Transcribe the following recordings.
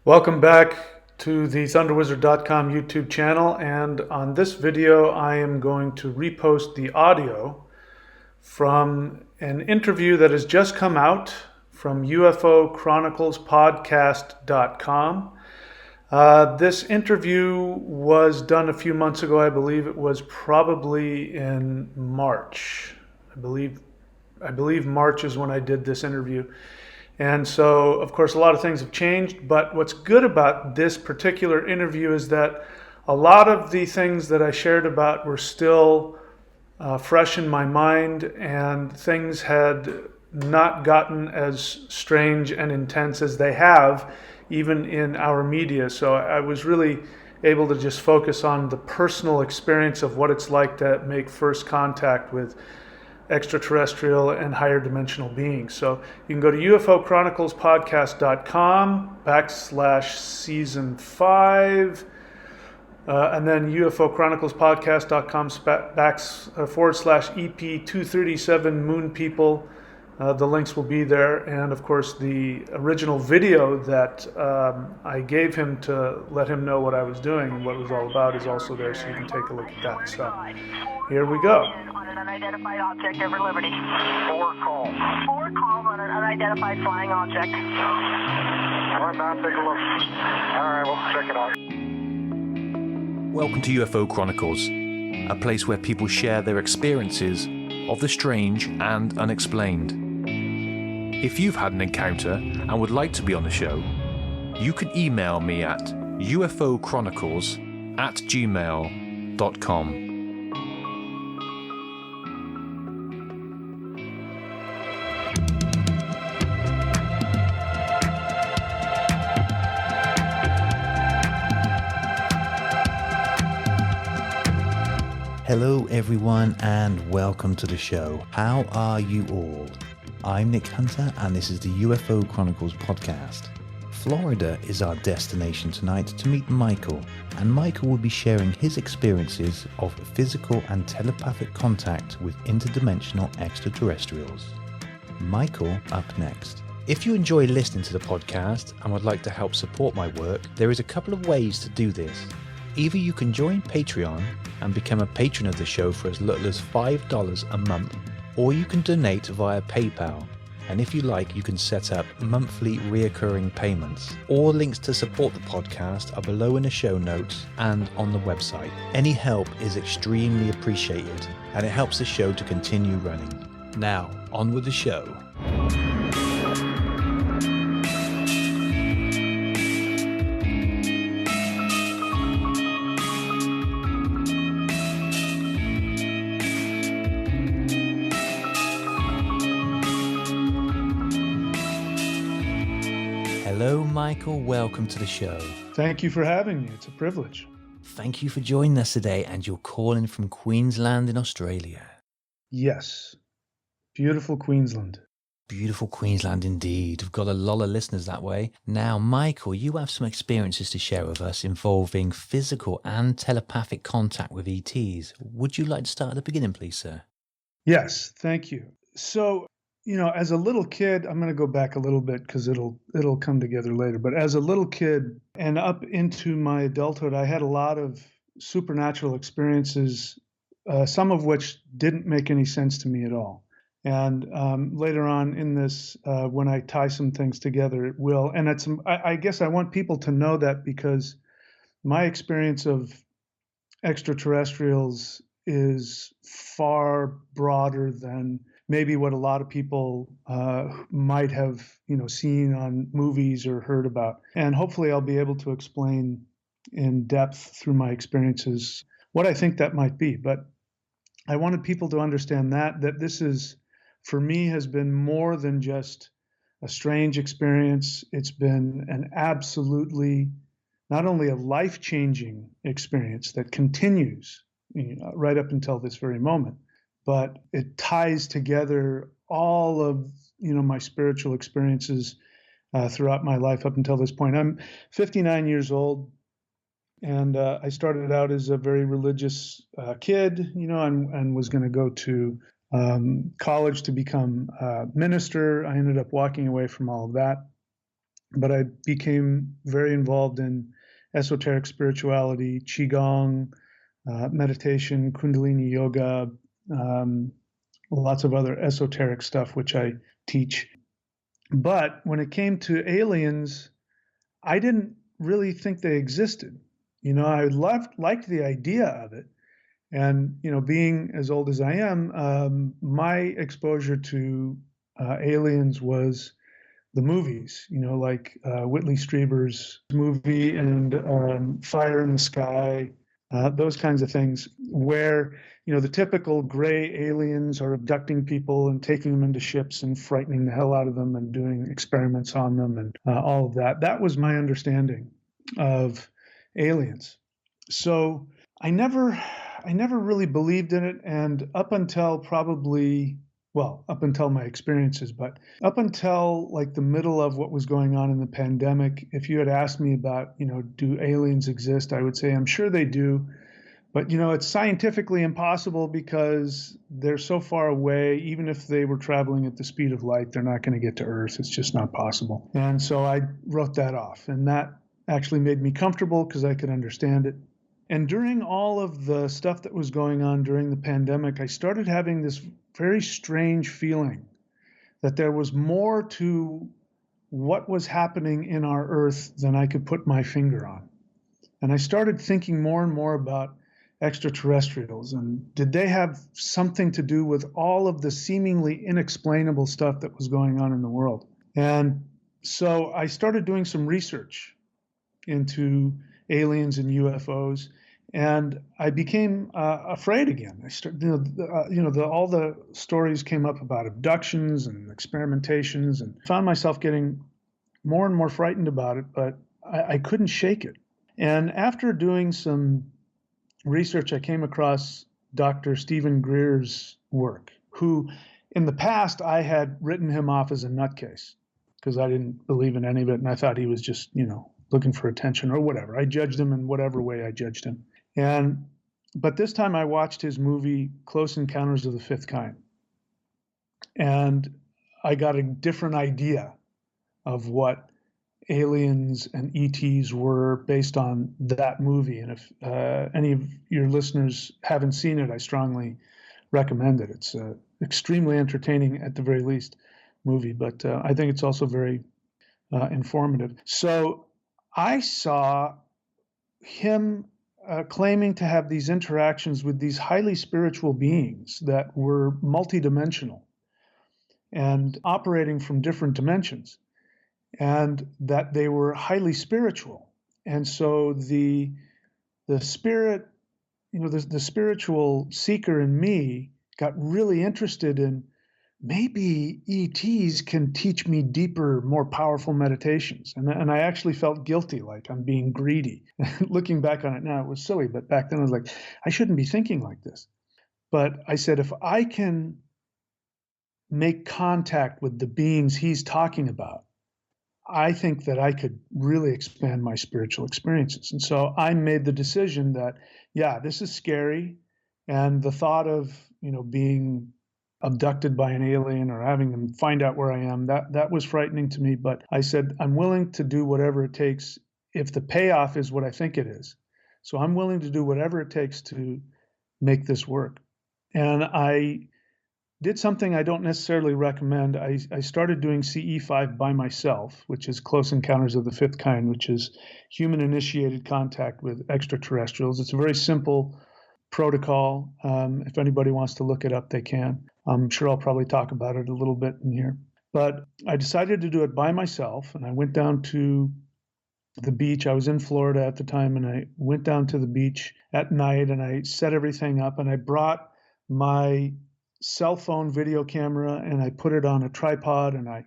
Welcome back to the thunderwizard.com YouTube channel, and on this video I am going to repost the audio from an interview that has just come out from UFO Chronicles podcast.com. This interview was done a few months ago. I believe it was probably in March. I believe March is when I did this interview. And so, of course, a lot of things have changed, but what's good about this particular interview is that a lot of the things that I shared about were still fresh in my mind, and things had not gotten as strange and intense as they have even in our media. So I was really able to just focus on the personal experience of what it's like to make first contact with extraterrestrial and higher dimensional beings. So you can go to ufochroniclespodcast.com /season 5 and then ufochroniclespodcast.com /EP237 Moon People. The links will be there, and of course the original video that I gave him to let him know what I was doing and what it was all about is also there, so you can take a look at that. So here we go. On an unidentified object over Liberty. Four calls on an unidentified flying object. Run down, take a look. All right, we'll check it out. Welcome to UFO Chronicles, a place where people share their experiences of the strange and unexplained. If you've had an encounter and would like to be on the show, you can email me at ufochronicles@gmail.com. Hello everyone and welcome to the show. How are you all? I'm Nick Hunter and this is the UFO Chronicles podcast. Florida is our destination tonight to meet Michael, and Michael will be sharing his experiences of physical and telepathic contact with interdimensional extraterrestrials. Michael up next. If you enjoy listening to the podcast and would like to help support my work, there is a couple of ways to do this. Either you can join Patreon and become a patron of the show for as little as $5 a month, or you can donate via PayPal. And if you like, you can set up monthly reoccurring payments. All links to support the podcast are below in the show notes and on the website. Any help is extremely appreciated, and it helps the show to continue running. Now, on with the show. Hello, Michael. Welcome to the show. Thank you for having me. It's a privilege. Thank you for joining us today, and you're calling from Queensland in Australia. Yes. Beautiful Queensland. Beautiful Queensland indeed. We've got a lot of listeners that way. Now, Michael, you have some experiences to share with us involving physical and telepathic contact with ETs. Would you like to start at the beginning, please, sir? Yes, thank you. So, as a little kid, I'm going to go back a little bit because it'll come together later. But as a little kid and up into my adulthood, I had a lot of supernatural experiences, some of which didn't make any sense to me at all. And later on in this, when I tie some things together, it will. And I guess I want people to know that because my experience of extraterrestrials is far broader than maybe what a lot of people might have, seen on movies or heard about. And hopefully I'll be able to explain in depth through my experiences what I think that might be. But I wanted people to understand that this is, for me, has been more than just a strange experience. It's been an absolutely, not only a life-changing experience that continues right up until this very moment, but it ties together all of my spiritual experiences throughout my life up until this point. I'm 59 years old, and I started out as a very religious kid, and was going to go to college to become a minister. I ended up walking away from all of that but I became very involved in esoteric spirituality, qigong, meditation, kundalini yoga, um, lots of other esoteric stuff, which I teach. But when it came to aliens, I didn't really think they existed. I liked the idea of it. And, being as old as I am, my exposure to aliens was the movies, like Whitley Strieber's movie and Fire in the Sky, those kinds of things, where, the typical gray aliens are abducting people and taking them into ships and frightening the hell out of them and doing experiments on them and all of that. That was my understanding of aliens. So I never really believed in it. And up until probably, well, up until my experiences, but up until like the middle of what was going on in the pandemic, if you had asked me about, do aliens exist, I would say, I'm sure they do. But, it's scientifically impossible because they're so far away. Even if they were traveling at the speed of light, they're not going to get to Earth. It's just not possible. And so I wrote that off. And that actually made me comfortable because I could understand it. And during all of the stuff that was going on during the pandemic, I started having this very strange feeling that there was more to what was happening in our Earth than I could put my finger on. And I started thinking more and more about extraterrestrials and did they have something to do with all of the seemingly inexplainable stuff that was going on in the world. And so I started doing some research into aliens and UFOs, and I became afraid again. I started, all the stories came up about abductions and experimentations, and found myself getting more and more frightened about it. But I couldn't shake it. And after doing some research, I came across Dr. Stephen Greer's work, who in the past I had written him off as a nutcase because I didn't believe in any of it. And I thought he was just, looking for attention or whatever. I judged him in whatever way I judged him. But this time I watched his movie, Close Encounters of the Fifth Kind. And I got a different idea of what aliens and ETs were based on that movie. And if any of your listeners haven't seen it, I strongly recommend it. It's extremely entertaining at the very least movie, but I think it's also very informative. So I saw him claiming to have these interactions with these highly spiritual beings that were multidimensional and operating from different dimensions, and that they were highly spiritual. And so the spirit, the spiritual seeker in me got really interested in maybe ETs can teach me deeper, more powerful meditations. And I actually felt guilty, like I'm being greedy. Looking back on it now, it was silly, but back then I was like, I shouldn't be thinking like this. But I said, if I can make contact with the beings he's talking about, I think that I could really expand my spiritual experiences. And so I made the decision that, yeah, this is scary. And the thought of, being abducted by an alien or having them find out where I am, that was frightening to me. But I said, I'm willing to do whatever it takes if the payoff is what I think it is. So I'm willing to do whatever it takes to make this work. And I did something I don't necessarily recommend. I started doing CE5 by myself, which is Close Encounters of the Fifth Kind, which is human-initiated contact with extraterrestrials. It's a very simple protocol. If anybody wants to look it up, they can. I'm sure I'll probably talk about it a little bit in here. But I decided to do it by myself, and I went down to the beach. I was in Florida at the time, and I went down to the beach at night, and I set everything up, and I brought my cell phone video camera, and I put it on a tripod, and I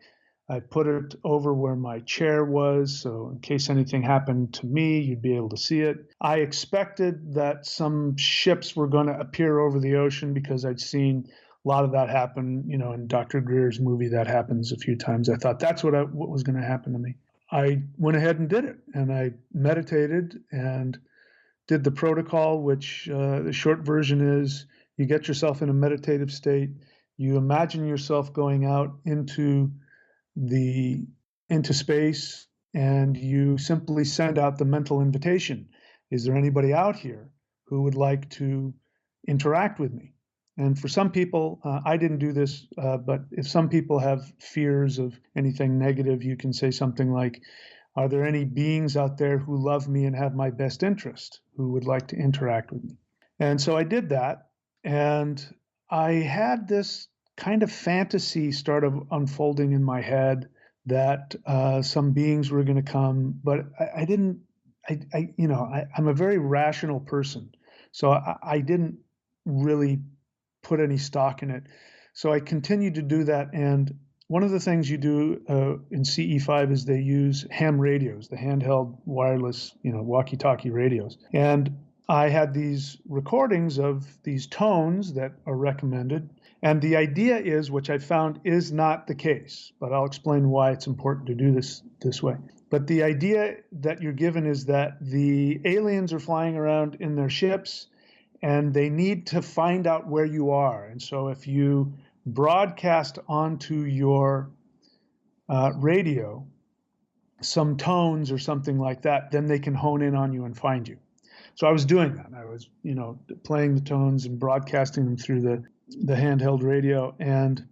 put it over where my chair was, so in case anything happened to me, you'd be able to see it. I expected that some ships were going to appear over the ocean because I'd seen a lot of that happen, in Dr. Greer's movie. That happens a few times. I thought that's what was going to happen to me. I went ahead and did it, and I meditated and did the protocol, which the short version is you get yourself in a meditative state. You imagine yourself going out into space, and you simply send out the mental invitation. Is there anybody out here who would like to interact with me? And for some people, I didn't do this, but if some people have fears of anything negative, you can say something like, are there any beings out there who love me and have my best interest, who would like to interact with me? And so I did that. And I had this kind of fantasy start of unfolding in my head that some beings were going to come, but I didn't. I'm a very rational person, so I didn't really put any stock in it. So I continued to do that. And one of the things you do in CE5 is they use ham radios, the handheld wireless, walkie-talkie radios. And I had these recordings of these tones that are recommended. And the idea is, which I found is not the case, but I'll explain why it's important to do this way. But the idea that you're given is that the aliens are flying around in their ships and they need to find out where you are. And so if you broadcast onto your radio some tones or something like that, then they can hone in on you and find you. So I was doing that. I was, playing the tones and broadcasting them through the handheld radio. And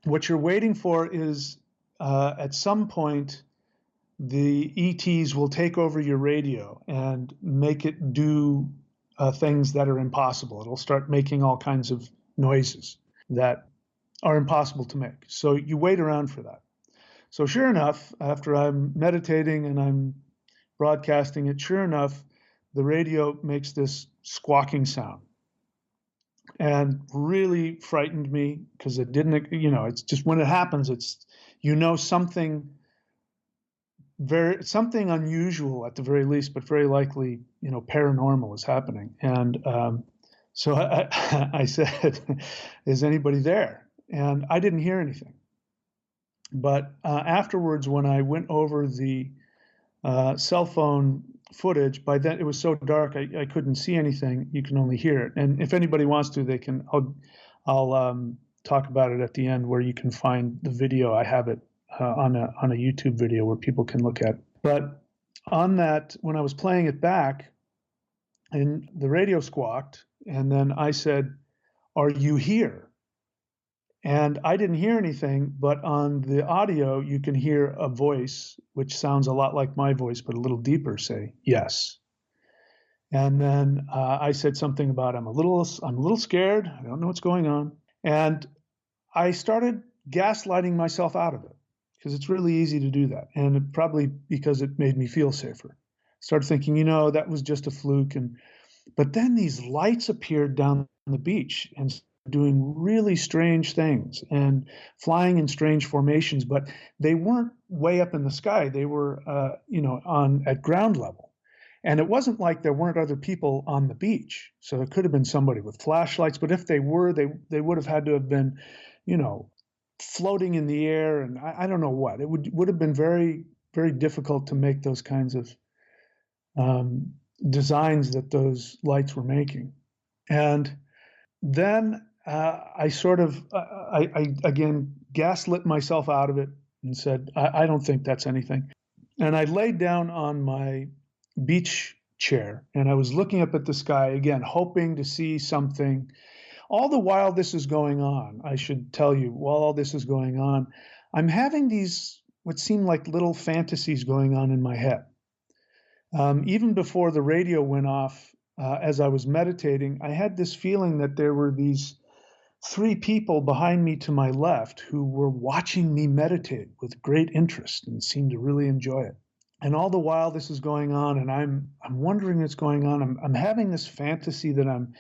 what you're waiting for is at some point, the ETs will take over your radio and make it do things that are impossible. It'll start making all kinds of noises that are impossible to make. So you wait around for that. So sure enough, after I'm meditating and I'm broadcasting it, sure enough, the radio makes this squawking sound and really frightened me because it didn't, it's just when it happens, it's, something unusual at the very least, but very likely, paranormal is happening. And so I said, is anybody there? And I didn't hear anything. But afterwards, when I went over the cell phone footage, by then it was so dark I couldn't see anything. You can only hear it. And if anybody wants to, they can. I'll talk about it at the end, where you can find the video. I have it on a YouTube video where people can look at. But on that, when I was playing it back, and the radio squawked, and then I said, "Are you here?" And I didn't hear anything, but on the audio, you can hear a voice, which sounds a lot like my voice, but a little deeper, say, yes. And then I said something about, I'm a little scared. I don't know what's going on. And I started gaslighting myself out of it, because it's really easy to do that. And probably because it made me feel safer. Started thinking, that was just a fluke. But then these lights appeared down the beach and doing really strange things and flying in strange formations, but they weren't way up in the sky. They were, at ground level. And it wasn't like there weren't other people on the beach. So it could have been somebody with flashlights, but if they were, they would have had to have been, floating in the air. And I don't know what. It would have been very, very difficult to make those kinds of designs that those lights were making. And then I sort of, I again gaslit myself out of it and said, I don't think that's anything. And I laid down on my beach chair and I was looking up at the sky again, hoping to see something. All the while this is going on, I should tell you, while all this is going on, I'm having these, what seem like little fantasies going on in my head. Even before the radio went off, as I was meditating, I had this feeling that there were these 3 people behind me to my left who were watching me meditate with great interest and seemed to really enjoy it. And all the while this is going on, and I'm wondering what's going on. I'm having this fantasy that I'm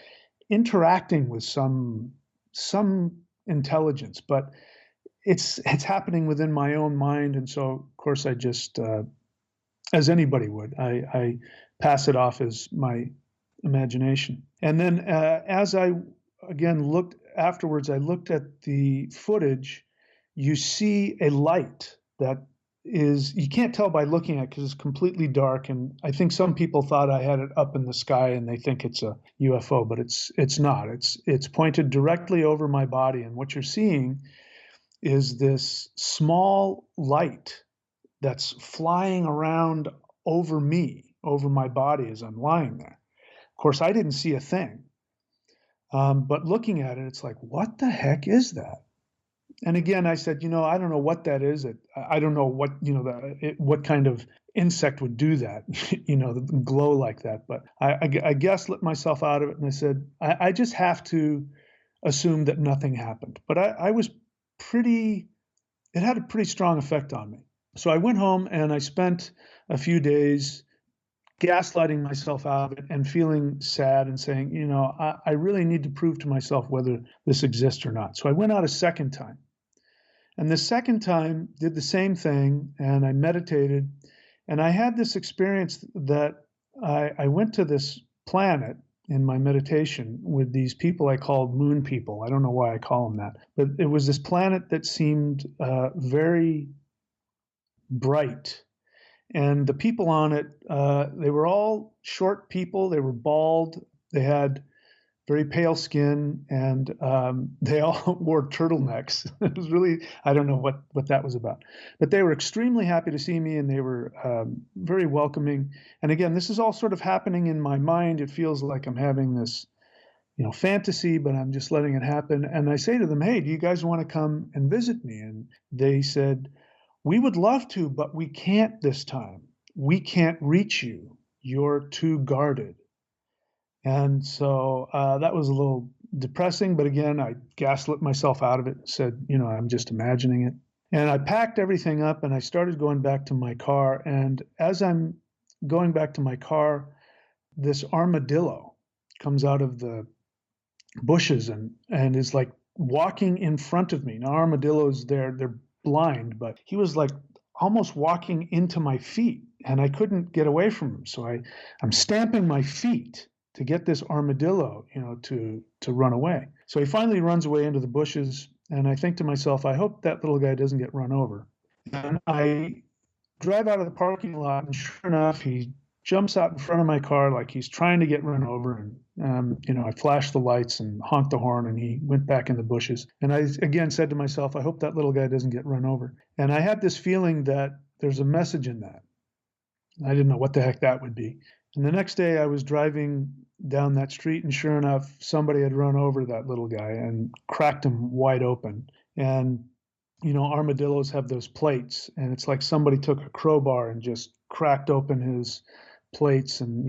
interacting with some intelligence, but it's happening within my own mind. And so, of course, I just, as anybody would, I pass it off as my imagination. And then as I again looked afterwards, I looked at the footage. You see a light that is, you can't tell by looking at it because it's completely dark. And I think some people thought I had it up in the sky and they think it's a UFO, but it's not. It's pointed directly over my body. And what you're seeing is this small light that's flying around over me, over my body as I'm lying there. Of course, I didn't see a thing. But looking at it, it's like, what the heck is that? And again, I said, I don't know what that is. I don't know what, what kind of insect would do that, glow like that. But I gaslit myself out of it. And I said, I just have to assume that nothing happened. But I was it had a pretty strong effect on me. So I went home and I spent a few days gaslighting myself out of it and feeling sad and saying, I really need to prove to myself whether this exists or not. So I went out a second time. And the second time did the same thing, and I meditated, and I had this experience that I went to this planet in my meditation with these people I called moon people. I don't know why I call them that, but it was this planet that seemed very bright. And the people on it, they were all short people. They were bald. They had very pale skin, and they all wore turtlenecks. It was really, I don't know what that was about. But they were extremely happy to see me, and they were very welcoming. And again, this is all sort of happening in my mind. It feels like I'm having this, fantasy, but I'm just letting it happen. And I say to them, hey, do you guys want to come and visit me? And they said, we would love to, but we can't this time. We can't reach you. You're too guarded. And so that was a little depressing, but again, I gaslit myself out of it and said, I'm just imagining it. And I packed everything up and I started going back to my car. And as I'm going back to my car, this armadillo comes out of the bushes and is like walking in front of me. Now, armadillos, they're blind, but he was like almost walking into my feet and I couldn't get away from him. So I'm stamping my feet to get this armadillo, to run away. So he finally runs away into the bushes, and I think to myself, I hope that little guy doesn't get run over. And I drive out of the parking lot, and sure enough, he jumps out in front of my car like he's trying to get run over. And, I flashed the lights and honked the horn, and he went back in the bushes. And I, again, said to myself, I hope that little guy doesn't get run over. And I had this feeling that there's a message in that. I didn't know what the heck that would be. And the next day I was driving down that street, and sure enough, somebody had run over that little guy and cracked him wide open. And, armadillos have those plates, and it's like somebody took a crowbar and just cracked open his plates, and,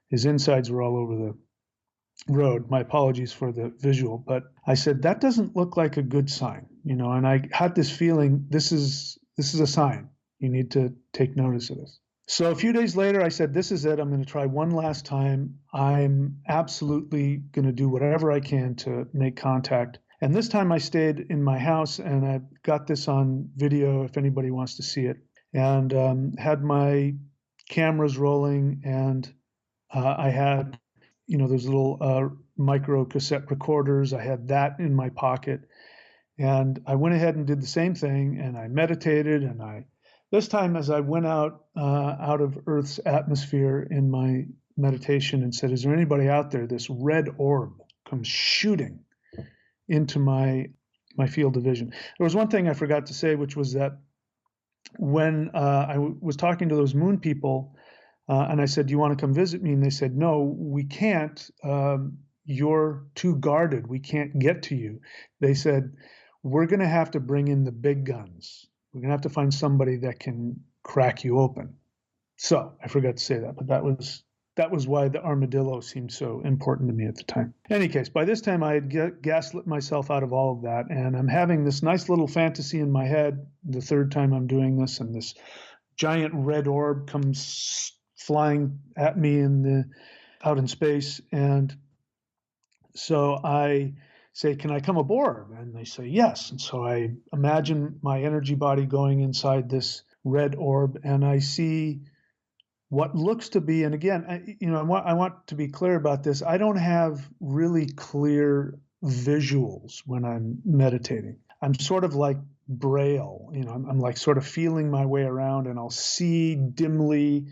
his insides were all over the road. My apologies for the visual, but I said, that doesn't look like a good sign, and I had this feeling, this is a sign. You need to take notice of this. So a few days later, I said, this is it. I'm going to try one last time. I'm absolutely going to do whatever I can to make contact. And this time I stayed in my house, and I got this on video if anybody wants to see it, and had my cameras rolling, and I had, those little micro cassette recorders. I had that in my pocket, and I went ahead and did the same thing, and I meditated, and this time, as I went out of Earth's atmosphere in my meditation and said, is there anybody out there? This red orb comes shooting into my field of vision. There was one thing I forgot to say, which was that when I was talking to those moon people, and I said, do you want to come visit me? And they said, no, we can't. You're too guarded. We can't get to you. They said, we're going to have to bring in the big guns. We're going to have to find somebody that can crack you open. So I forgot to say that, but that was why the armadillo seemed so important to me at the time. In any case, by this time I had gaslit myself out of all of that, and I'm having this nice little fantasy in my head the third time I'm doing this, and this giant red orb comes flying at me out in space. And so I say, can I come aboard? And they say, yes. And so I imagine my energy body going inside this red orb, and I see what looks to be, and again, I want to be clear about this. I don't have really clear visuals when I'm meditating. I'm sort of like Braille, I'm like sort of feeling my way around, and I'll see dimly,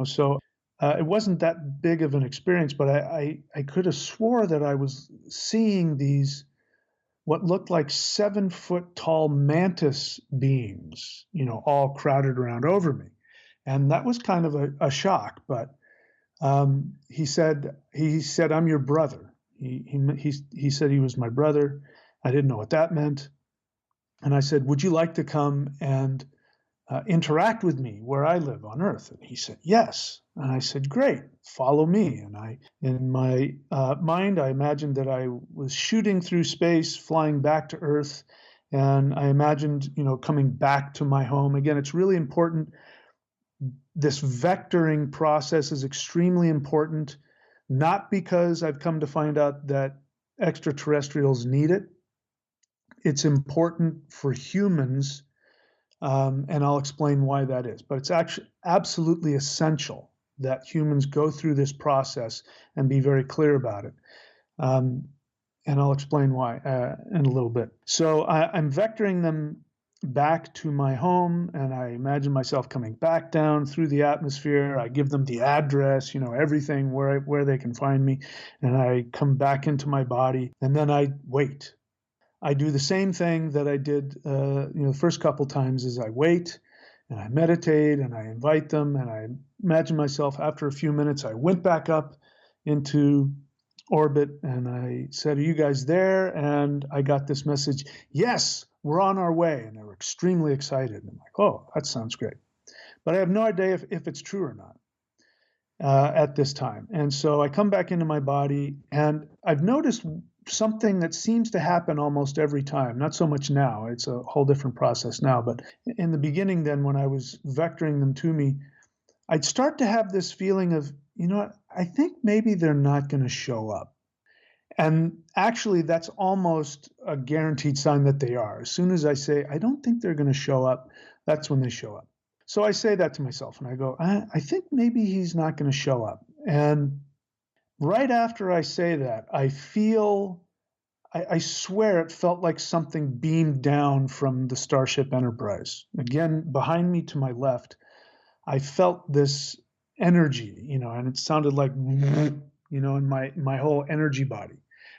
so it wasn't that big of an experience, but I could have swore that I was seeing these what looked like 7-foot tall mantis beings, all crowded around over me. And that was kind of a shock. But he said, I'm your brother. He said he was my brother. I didn't know what that meant. And I said, would you like to come and interact with me where I live on Earth? And he said, yes. And I said, great, follow me. And in my mind, I imagined that I was shooting through space, flying back to Earth. And I imagined, coming back to my home. Again, it's really important. This vectoring process is extremely important, not because I've come to find out that extraterrestrials need it. It's important for humans, and I'll explain why that is. But it's actually absolutely essential that humans go through this process and be very clear about it. And I'll explain why in a little bit. So I'm vectoring them back to my home, and I imagine myself coming back down through the atmosphere. I give them the address, everything where they can find me, and I come back into my body, and then I wait. I do the same thing that I did, the first couple times is I wait and I meditate and I invite them, and I imagine myself after a few minutes, I went back up into orbit and I said, are you guys there? And I got this message, yes, we're on our way. And they were extremely excited. And I'm like, oh, that sounds great. But I have no idea if it's true or not at this time. And so I come back into my body, and I've noticed something that seems to happen almost every time. Not so much now. It's a whole different process now. But in the beginning then, when I was vectoring them to me, I'd start to have this feeling of, I think maybe they're not going to show up. And actually, that's almost a guaranteed sign that they are. As soon as I say, I don't think they're going to show up, that's when they show up. So I say that to myself, and I go, I think maybe he's not going to show up. And right after I say that, I swear it felt like something beamed down from the Starship Enterprise. Again, behind me to my left, I felt this energy, and it sounded like, in my whole energy body.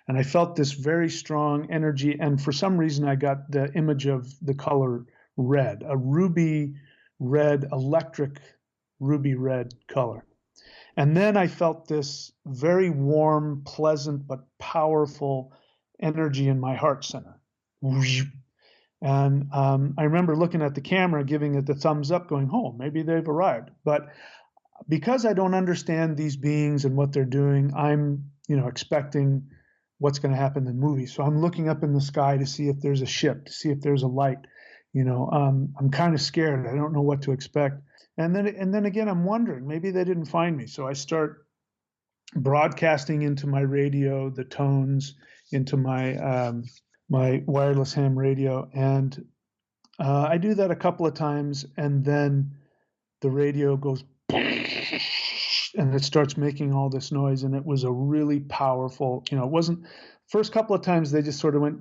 And I felt this very strong energy. And for some reason, I got the image of the color red, a ruby red, electric ruby red color. And then I felt this very warm, pleasant, but powerful energy in my heart center. And I remember looking at the camera, giving it the thumbs up, going, oh, maybe they've arrived. But because I don't understand these beings and what they're doing, I'm, expecting what's going to happen in the movie. So I'm looking up in the sky to see if there's a ship, to see if there's a light. I'm kind of scared. I don't know what to expect. And then again, I'm wondering, maybe they didn't find me. So I start broadcasting into my radio the tones into my my wireless ham radio, and I do that a couple of times, and then the radio goes and it starts making all this noise, and it was a really powerful, it wasn't, first couple of times they just sort of went,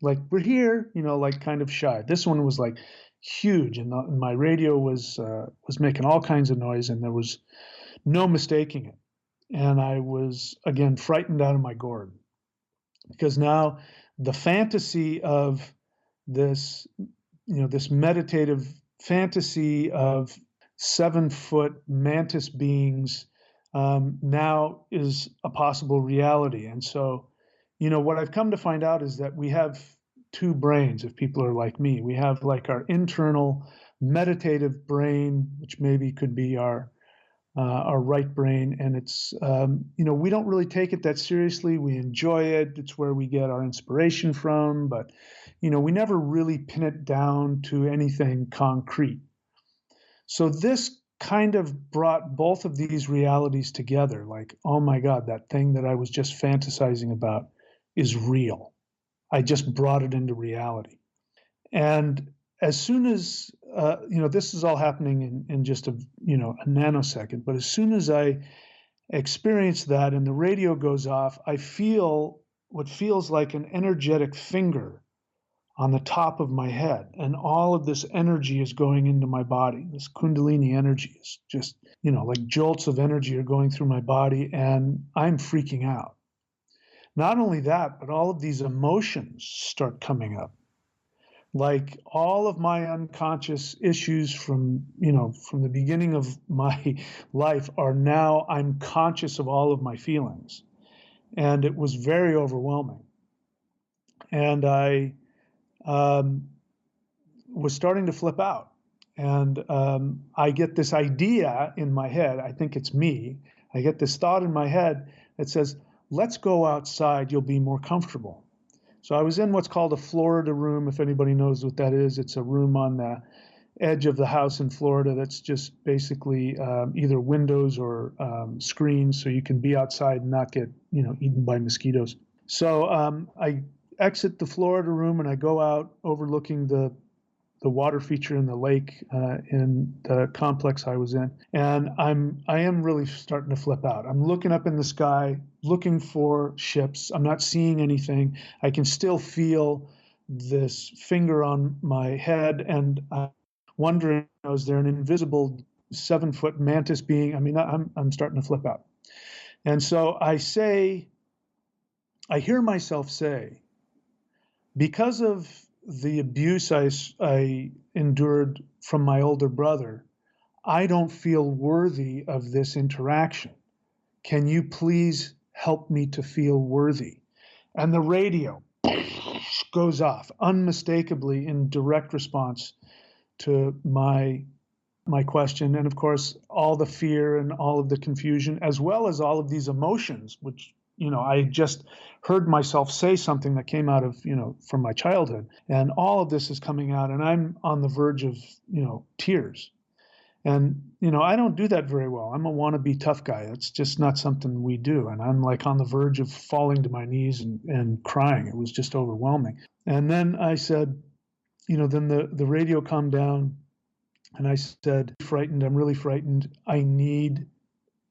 like, we're here, like kind of shy. This one was like huge, and my radio was making all kinds of noise, and there was no mistaking it. And I was, again, frightened out of my gourd, because now the fantasy of this, this meditative fantasy of 7-foot mantis beings now is a possible reality. And so, what I've come to find out is that we have two brains. If people are like me, we have like our internal meditative brain, which maybe could be our right brain, and it's we don't really take it that seriously. We enjoy it. It's where we get our inspiration from, but we never really pin it down to anything concrete. So this kind of brought both of these realities together. Like, oh my God, that thing that I was just fantasizing about is real. I just brought it into reality. And as soon as, this is all happening in just a nanosecond, but as soon as I experience that and the radio goes off, I feel what feels like an energetic finger on the top of my head. And all of this energy is going into my body. This Kundalini energy is just, like jolts of energy are going through my body, and I'm freaking out. Not only that, but all of these emotions start coming up. Like all of my unconscious issues from the beginning of my life are now I'm conscious of all of my feelings. And it was very overwhelming. And I was starting to flip out. And I get this idea in my head. I think it's me. I get this thought in my head that says, let's go outside. You'll be more comfortable. So I was in what's called a Florida room. If anybody knows what that is, it's a room on the edge of the house in Florida that's just basically either windows or screens, so you can be outside and not get eaten by mosquitoes. So I exit the Florida room and I go out overlooking the water feature in the lake in the complex I was in, and I am really starting to flip out. I'm looking up in the sky, looking for ships. I'm not seeing anything. I can still feel this finger on my head, and I'm wondering, is there an invisible 7-foot mantis being? I mean, I'm starting to flip out, and so I hear myself say, because of the abuse I endured from my older brother, I don't feel worthy of this interaction. Can you please help me to feel worthy? And the radio goes off unmistakably in direct response to my question. And of course, all the fear and all of the confusion, as well as all of these emotions, which I just heard myself say something that came out of, from my childhood. And all of this is coming out, and I'm on the verge of, tears. And, I don't do that very well. I'm a wannabe tough guy. It's just not something we do. And I'm like on the verge of falling to my knees and crying. It was just overwhelming. And then I said, then the radio calmed down, and I said, frightened, I'm really frightened. I need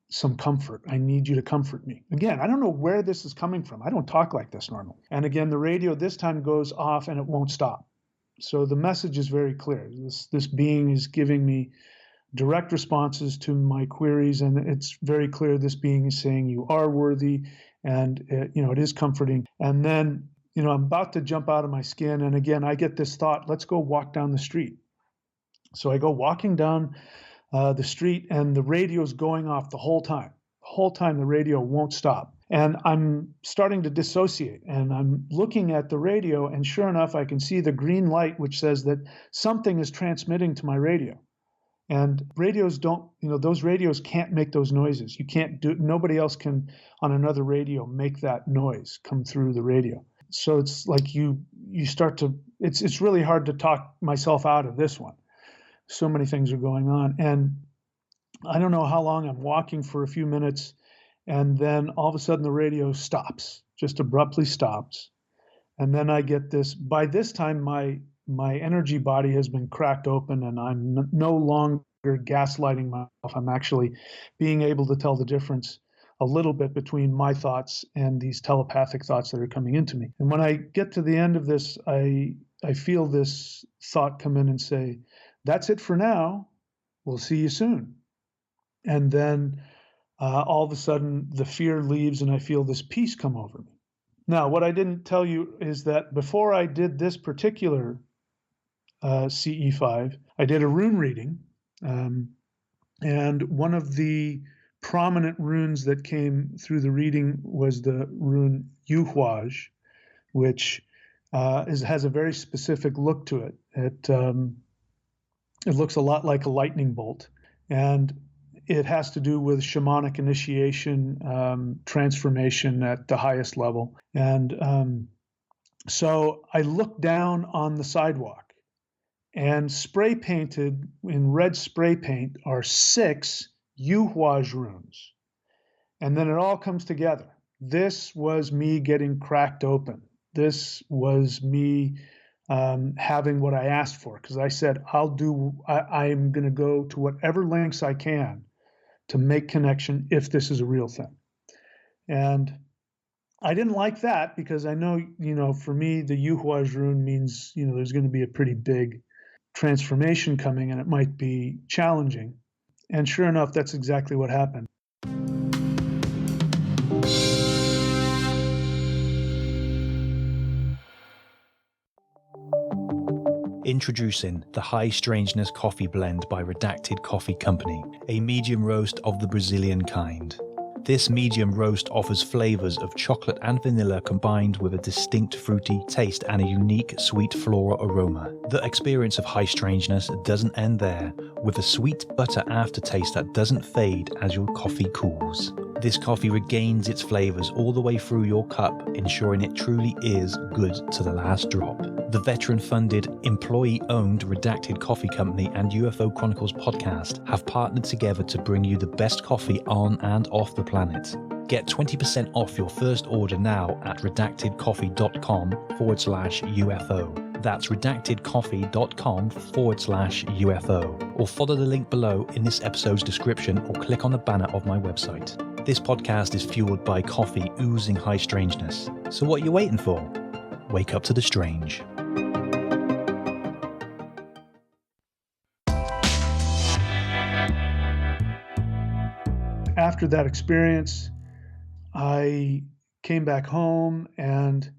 some comfort. I need you to comfort me. Again, I don't know where this is coming from. I don't talk like this normally. And again, the radio this time goes off and it won't stop. So the message is very clear. This being is giving me direct responses to my queries, and it's very clear this being is saying you are worthy, and it is comforting. And then, I'm about to jump out of my skin, and again, I get this thought, let's go walk down the street. So I go walking down the street, and the radio's going off the whole time. The whole time the radio won't stop. And I'm starting to dissociate, and I'm looking at the radio, and sure enough, I can see the green light, which says that something is transmitting to my radio. And radios don't, those radios can't make those noises. Nobody else can on another radio make that noise come through the radio. So it's like you start to, it's really hard to talk myself out of this one. So many things are going on. And I don't know how long I'm walking, for a few minutes. And then all of a sudden the radio stops, just abruptly stops. And then I get this, by this time, my energy body has been cracked open, and I'm no longer gaslighting myself. I'm actually being able to tell the difference a little bit between my thoughts and these telepathic thoughts that are coming into me. And when I get to the end of this, I feel this thought come in and say, that's it for now. We'll see you soon. And then all of a sudden the fear leaves, and I feel this peace come over me. Now, what I didn't tell you is that before I did this particular CE5, I did a rune reading. And one of the prominent runes that came through the reading was the rune Yuhwaj, which has a very specific look to it. It looks a lot like a lightning bolt, and it has to do with shamanic initiation, transformation at the highest level. And so I looked down on the sidewalk, and spray painted in red spray paint are 6 Yuhwaj runes. And then it all comes together. This was me getting cracked open. This was me having what I asked for, because I said, I'm going to go to whatever lengths I can to make connection if this is a real thing. And I didn't like that, because I know, for me, the Yuhwaj rune means, there's going to be a pretty big transformation coming, and it might be challenging. And sure enough, that's exactly what happened. Introducing the High Strangeness Coffee Blend by Redacted Coffee Company, a medium roast of the Brazilian kind. This medium roast offers flavours of chocolate and vanilla combined with a distinct fruity taste and a unique sweet floral aroma. The experience of High Strangeness doesn't end there, with a sweet butter aftertaste that doesn't fade as your coffee cools. This coffee regains its flavours all the way through your cup, ensuring it truly is good to the last drop. The veteran-funded, employee-owned Redacted Coffee Company and UFO Chronicles podcast have partnered together to bring you the best coffee on and off the planet. Get 20% off your first order now at redactedcoffee.com/UFO. That's redactedcoffee.com/UFO. Or follow the link below in this episode's description or click on the banner of my website. This podcast is fueled by coffee oozing high strangeness. So what are you waiting for? Wake up to the strange. After that experience, I came back home, and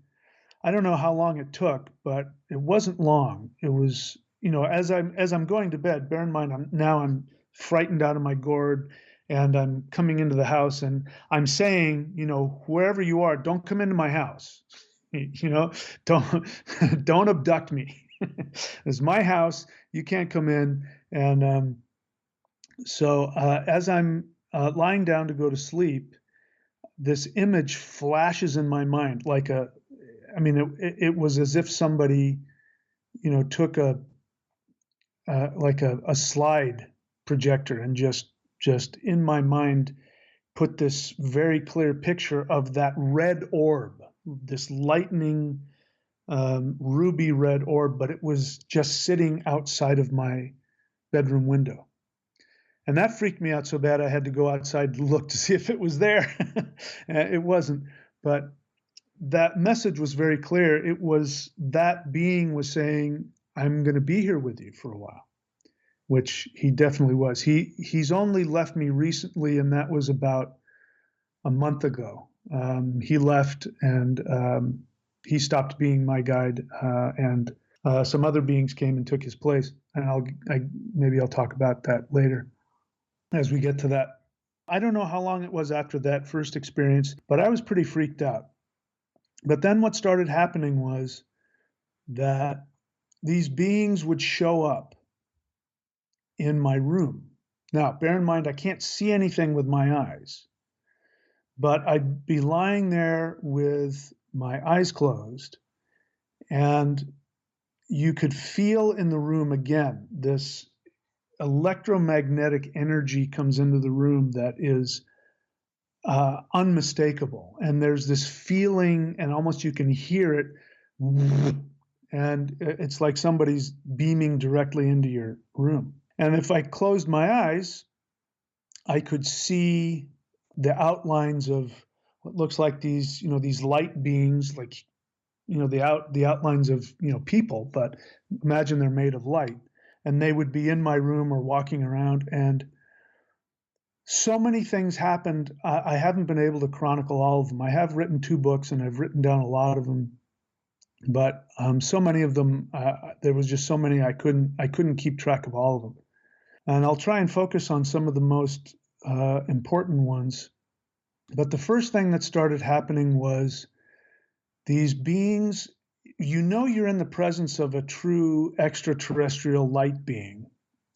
I don't know how long it took, but it wasn't long. It was, as I'm going to bed, bear in mind, I'm frightened out of my gourd, and I'm coming into the house, and I'm saying, wherever you are, don't come into my house. Don't don't abduct me. It's my house. You can't come in. And so as I'm lying down to go to sleep, this image flashes in my mind it was as if somebody, took a slide projector and just in my mind put this very clear picture of that red orb, this lightning ruby red orb, but it was just sitting outside of my bedroom window. And that freaked me out so bad I had to go outside to look to see if it was there. It wasn't, but that message was very clear. It was that being was saying, I'm going to be here with you for a while, which he definitely was. He's only left me recently, and that was about a month ago. He left, and he stopped being my guide, and some other beings came and took his place. And maybe I'll talk about that later as we get to that. I don't know how long it was after that first experience, but I was pretty freaked out. But then what started happening was that these beings would show up in my room. Now, bear in mind, I can't see anything with my eyes, but I'd be lying there with my eyes closed, and you could feel in the room again, this electromagnetic energy comes into the room that is unmistakable. And there's this feeling, and almost you can hear it, and it's like somebody's beaming directly into your room. And if I closed my eyes, I could see the outlines of what looks like these light beings, like, the outlines of, people, but imagine they're made of light. And they would be in my room or walking around. And so many things happened. I haven't been able to chronicle all of them. I have written 2 books, and I've written down a lot of them. But so many of them, there was just so many I couldn't keep track of all of them. And I'll try and focus on some of the most important ones. But the first thing that started happening was these beings, you're in the presence of a true extraterrestrial light being.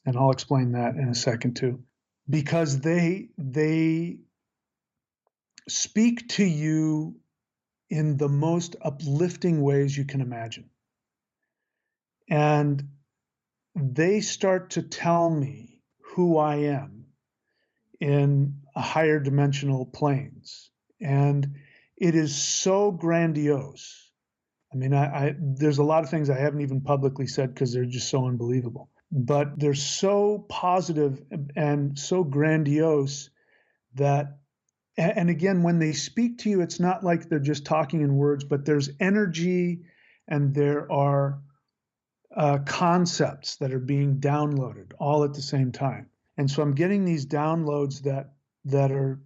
And I'll explain that in a second too. Because they speak to you in the most uplifting ways you can imagine. And they start to tell me who I am in a higher dimensional planes. And it is so grandiose. I mean, there's a lot of things I haven't even publicly said because they're just so unbelievable. But they're so positive and so grandiose that, and again, when they speak to you, it's not like they're just talking in words, but there's energy, and there are concepts that are being downloaded all at the same time. And so I'm getting these downloads that are,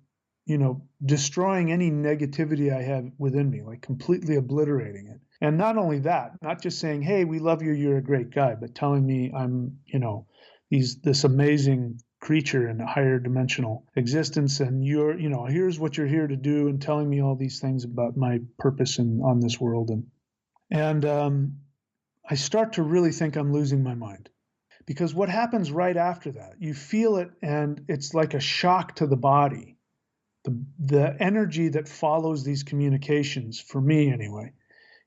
destroying any negativity I have within me, like completely obliterating it. And not only that, not just saying, hey, we love you, you're a great guy, but telling me I'm, this amazing creature in a higher dimensional existence, and here's what you're here to do, and telling me all these things about my purpose on this world. And I start to really think I'm losing my mind. Because what happens right after that, you feel it, and it's like a shock to the body. The energy that follows these communications, for me anyway,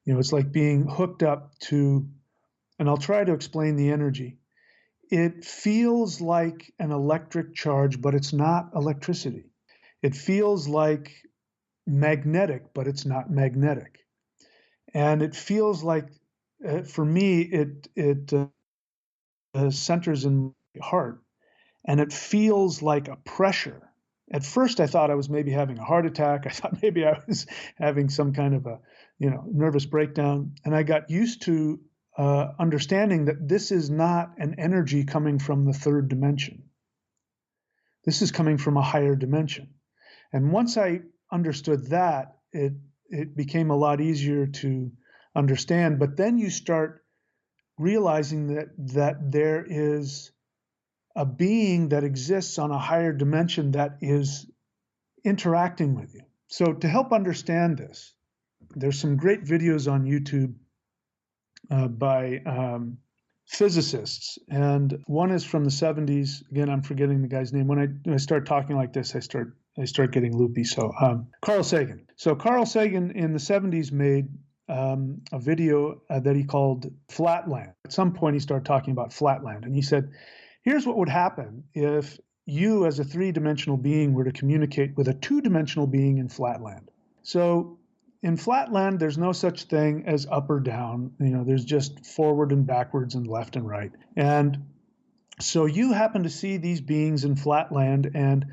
it's like being hooked up to, and I'll try to explain the energy. It feels like an electric charge, but it's not electricity. It feels like magnetic, but it's not magnetic. And it feels like, for me, it centers in my heart, and it feels like a pressure. At first, I thought I was maybe having a heart attack. I thought maybe I was having some kind of a, nervous breakdown. And I got used to understanding that this is not an energy coming from the third dimension. This is coming from a higher dimension. And once I understood that, it became a lot easier to understand. But then you start realizing that there is a being that exists on a higher dimension that is interacting with you. So to help understand this, there's some great videos on YouTube by physicists, and one is from the 70s. Again, I'm forgetting the guy's name. When I start talking like this, I start getting loopy. So Carl Sagan. So Carl Sagan in the 70s made a video that he called Flatland. At some point, he started talking about Flatland, and he said, here's what would happen if you, as a three-dimensional being, were to communicate with a two-dimensional being in Flatland. So in Flatland, there's no such thing as up or down. There's just forward and backwards and left and right. And so you happen to see these beings in Flatland, and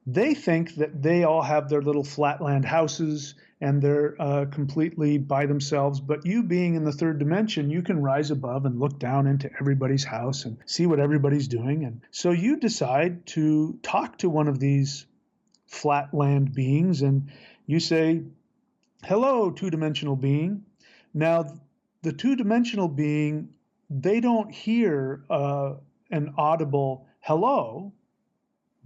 they think that they all have their little Flatland houses, and they're completely by themselves. But you, being in the third dimension, you can rise above and look down into everybody's house and see what everybody's doing. And so you decide to talk to one of these Flatland beings, and you say, hello, two-dimensional being. Now, the two-dimensional being, they don't hear an audible hello,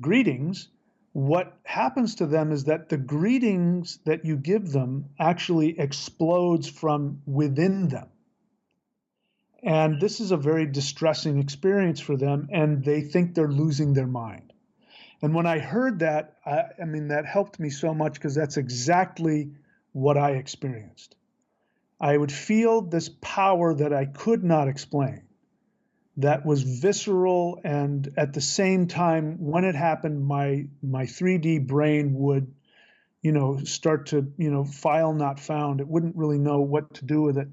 greetings. What happens to them is that the greetings that you give them actually explodes from within them. And this is a very distressing experience for them, and they think they're losing their mind. And when I heard that, that helped me so much, because that's exactly what I experienced. I would feel this power that I could not explain, that was visceral, and at the same time, when it happened, my 3D brain would, start to, file not found. It wouldn't really know what to do with it.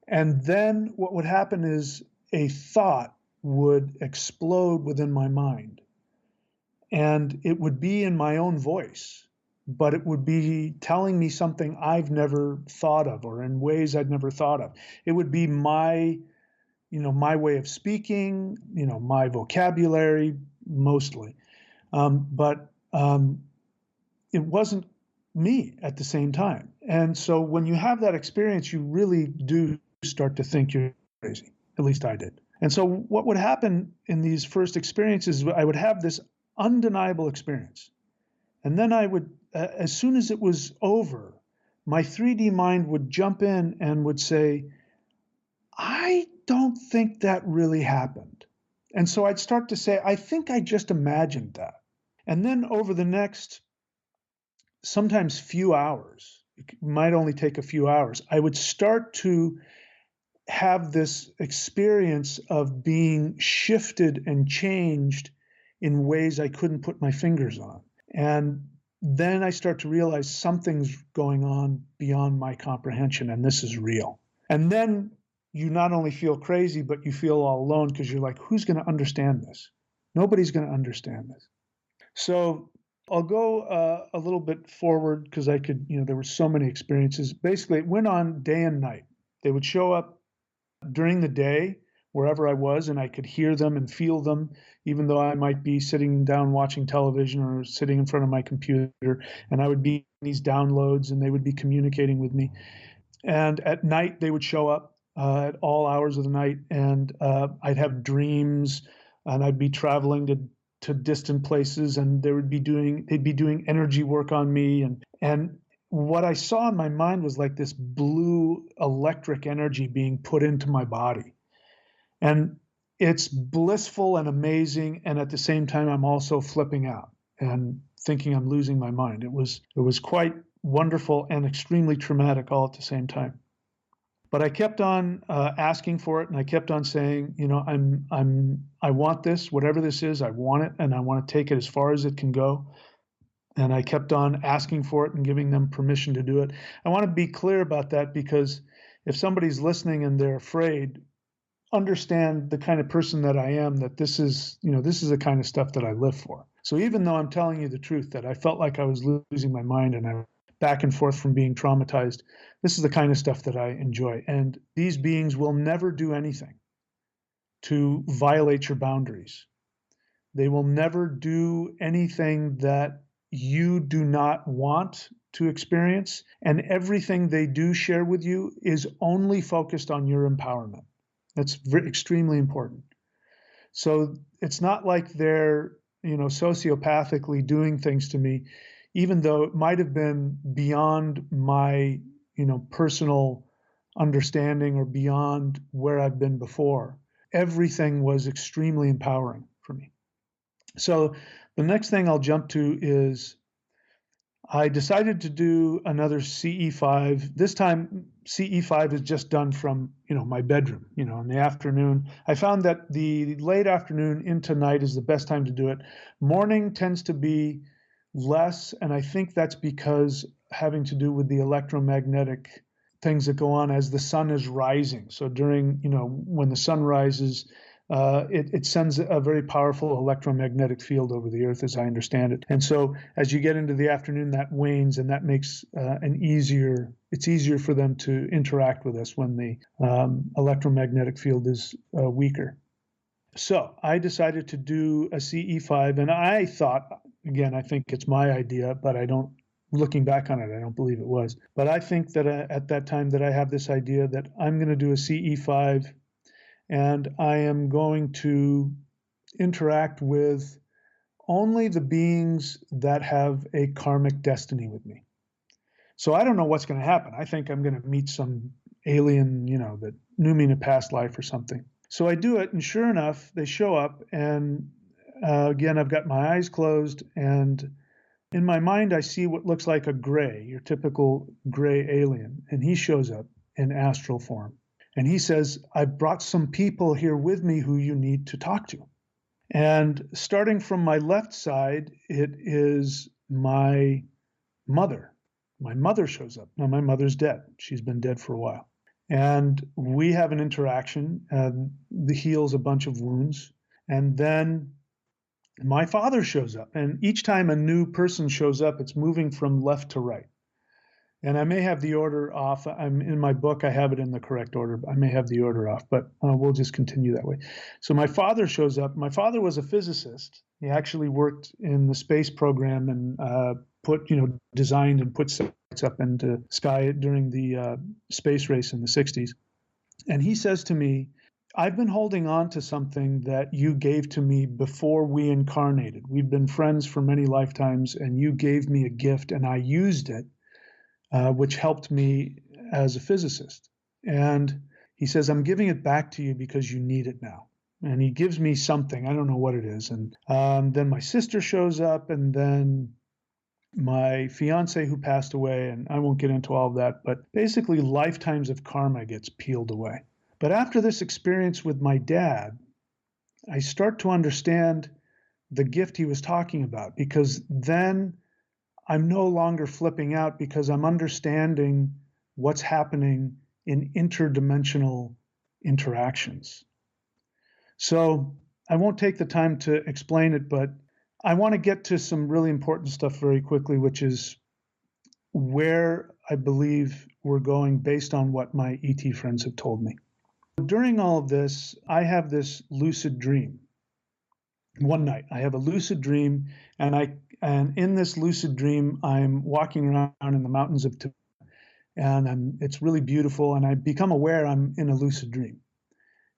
And then what would happen is a thought would explode within my mind, and it would be in my own voice, but it would be telling me something I've never thought of, or in ways I'd never thought of. It would be my way of speaking, my vocabulary mostly. But it wasn't me at the same time. And so when you have that experience, you really do start to think you're crazy. At least I did. And so what would happen in these first experiences, I would have this undeniable experience. And then I would, as soon as it was over, my 3D mind would jump in and would say, I don't think that really happened. And so I'd start to say, I think I just imagined that. And then over the next, sometimes few hours, it might only take a few hours, I would start to have this experience of being shifted and changed in ways I couldn't put my fingers on. And then I start to realize something's going on beyond my comprehension, and this is real. And then you not only feel crazy, but you feel all alone, because you're like, who's going to understand this? Nobody's going to understand this. So I'll go a little bit forward, because I could, there were so many experiences. Basically, it went on day and night. They would show up during the day, wherever I was, and I could hear them and feel them, even though I might be sitting down watching television or sitting in front of my computer, and I would be in these downloads, and they would be communicating with me. And at night, they would show up at all hours of the night, and I'd have dreams, and I'd be traveling to distant places, and they'd be doing energy work on me, and what I saw in my mind was like this blue electric energy being put into my body, and it's blissful and amazing, and at the same time, I'm also flipping out and thinking I'm losing my mind. It was quite wonderful and extremely traumatic all at the same time. But I kept on asking for it, and I kept on saying, I want this, whatever this is, I want it, and I want to take it as far as it can go. And I kept on asking for it and giving them permission to do it. I want to be clear about that, because if somebody's listening and they're afraid, understand the kind of person that I am, that this is the kind of stuff that I live for. So even though I'm telling you the truth, that I felt like I was losing my mind and I back and forth from being traumatized, this is the kind of stuff that I enjoy. And these beings will never do anything to violate your boundaries. They will never do anything that you do not want to experience. And everything they do share with you is only focused on your empowerment. That's extremely important. So it's not like they're, sociopathically doing things to me, even though it might have been beyond my, personal understanding or beyond where I've been before. Everything was extremely empowering for me. So the next thing I'll jump to is I decided to do another CE5. This time, CE5 is just done from, my bedroom, in the afternoon. I found that the late afternoon into night is the best time to do it. Morning tends to be less, and I think that's because having to do with the electromagnetic things that go on as the sun is rising. So during, when the sun rises, it sends a very powerful electromagnetic field over the earth, as I understand it. And so as you get into the afternoon, that wanes, and that makes it's easier for them to interact with us when the electromagnetic field is weaker. So I decided to do a CE5, and I thought, again, I think it's my idea, but looking back on it, I don't believe it was. But I think that at that time that I have this idea that I'm going to do a CE5, and I am going to interact with only the beings that have a karmic destiny with me. So I don't know what's going to happen. I think I'm going to meet some alien, that knew me in a past life or something. So I do it, and sure enough, they show up, and again, I've got my eyes closed, and in my mind, I see what looks like a gray, your typical gray alien, and he shows up in astral form. And he says, I've brought some people here with me who you need to talk to. And starting from my left side, it is my mother. My mother shows up. Now, my mother's dead. She's been dead for a while. And we have an interaction, and he heals a bunch of wounds. And then my father shows up. And each time a new person shows up, it's moving from left to right. And I may have the order off. I'm in my book, I have it in the correct order. I may have the order off, but we'll just continue that way. So my father shows up. My father was a physicist. He actually worked in the space program and designed and put satellites up into sky during the space race in the 60s. And he says to me, I've been holding on to something that you gave to me before we incarnated. We've been friends for many lifetimes, and you gave me a gift, and I used it. Which helped me as a physicist. And he says, I'm giving it back to you because you need it now. And he gives me something. I don't know what it is. And then my sister shows up, and then my fiance who passed away, and I won't get into all of that, but basically lifetimes of karma gets peeled away. But after this experience with my dad, I start to understand the gift he was talking about, because then I'm no longer flipping out, because I'm understanding what's happening in interdimensional interactions. So I won't take the time to explain it, but I want to get to some really important stuff very quickly, which is where I believe we're going based on what my ET friends have told me. During all of this, I have this lucid dream. One night, I have a lucid dream, and in this lucid dream, I'm walking around in the mountains of Tibet, and it's really beautiful. And I become aware I'm in a lucid dream.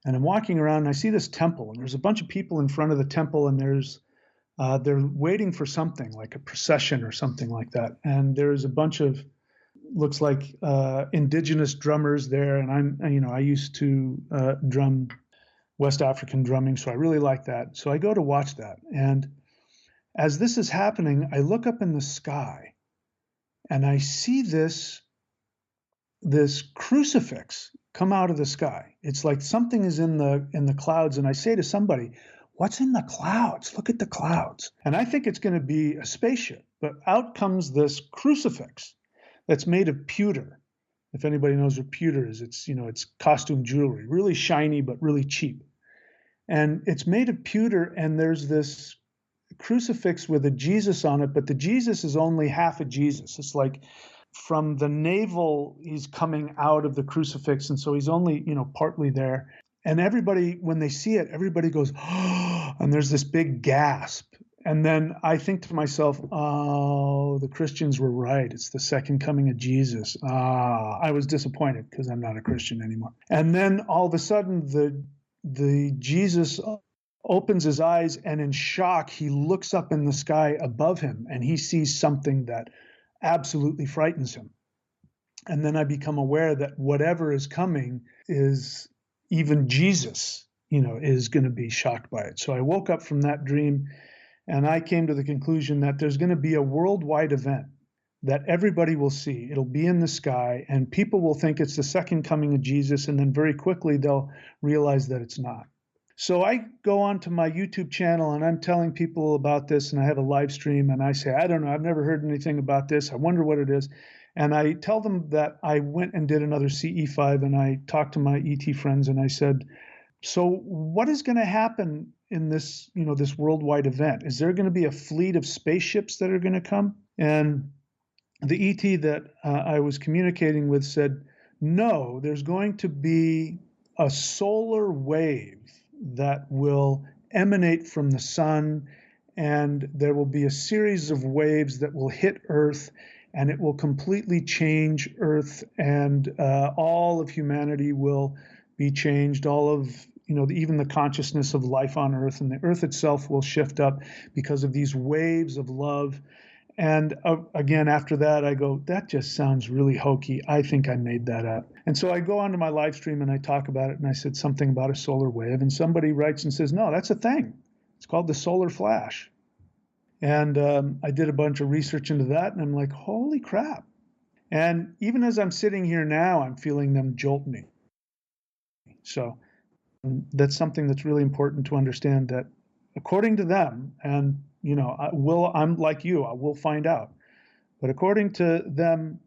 And I'm walking around and I see this temple, and there's a bunch of people in front of the temple, and they're waiting for something like a procession or something like that. And there's a bunch of, looks like indigenous drummers there. And I used to drum West African drumming, so I really like that. So I go to watch that. And as this is happening, I look up in the sky and I see this crucifix come out of the sky. It's like something is in the clouds. And I say to somebody, what's in the clouds? Look at the clouds. And I think it's going to be a spaceship, but out comes this crucifix that's made of pewter. If anybody knows what pewter is, it's costume jewelry, really shiny, but really cheap. And it's made of pewter, and there's this crucifix with a Jesus on it, but the Jesus is only half a Jesus. It's like from the navel, he's coming out of the crucifix, and so he's only, partly there. And everybody, when they see it, everybody goes, oh, and there's this big gasp. And then I think to myself, oh, the Christians were right. It's the second coming of Jesus. I was disappointed because I'm not a Christian anymore. And then all of a sudden, the Jesus opens his eyes, and in shock, he looks up in the sky above him, and he sees something that absolutely frightens him. And then I become aware that whatever is coming is even Jesus, is going to be shocked by it. So I woke up from that dream, and I came to the conclusion that there's going to be a worldwide event that everybody will see. It'll be in the sky, and people will think it's the second coming of Jesus, and then very quickly they'll realize that it's not. So I go on to my YouTube channel, and I'm telling people about this, and I have a live stream, and I say, I don't know, I've never heard anything about this. I wonder what it is. And I tell them that I went and did another CE5, and I talked to my ET friends, and I said, so what is going to happen in this, this worldwide event? Is there going to be a fleet of spaceships that are going to come? And the ET that I was communicating with said, no, there's going to be a solar wave that will emanate from the sun, and there will be a series of waves that will hit Earth, and it will completely change Earth, and all of humanity will be changed. All of, even the consciousness of life on Earth, and the Earth itself will shift up because of these waves of love. And again, after that, I go, that just sounds really hokey. I think I made that up. And so I go onto my live stream and I talk about it, and I said something about a solar wave, and somebody writes and says, no, that's a thing. It's called the solar flash. And I did a bunch of research into that, and I'm like, holy crap. And even as I'm sitting here now, I'm feeling them jolt me. So that's something that's really important to understand, that according to them, and I'm like you, I will find out. But according to them,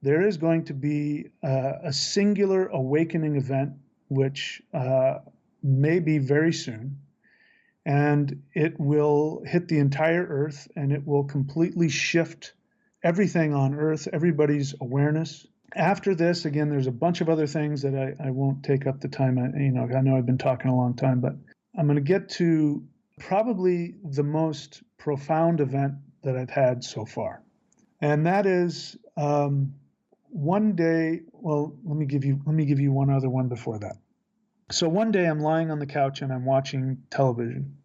there is going to be a singular awakening event, which may be very soon. And it will hit the entire Earth, and it will completely shift everything on Earth, everybody's awareness. After this, again, there's a bunch of other things that I won't take up the time. I know I've been talking a long time, but I'm going to get to probably the most profound event that I've had so far. And that is one day, well, let me give you one other one before that. So one day I'm lying on the couch and I'm watching television,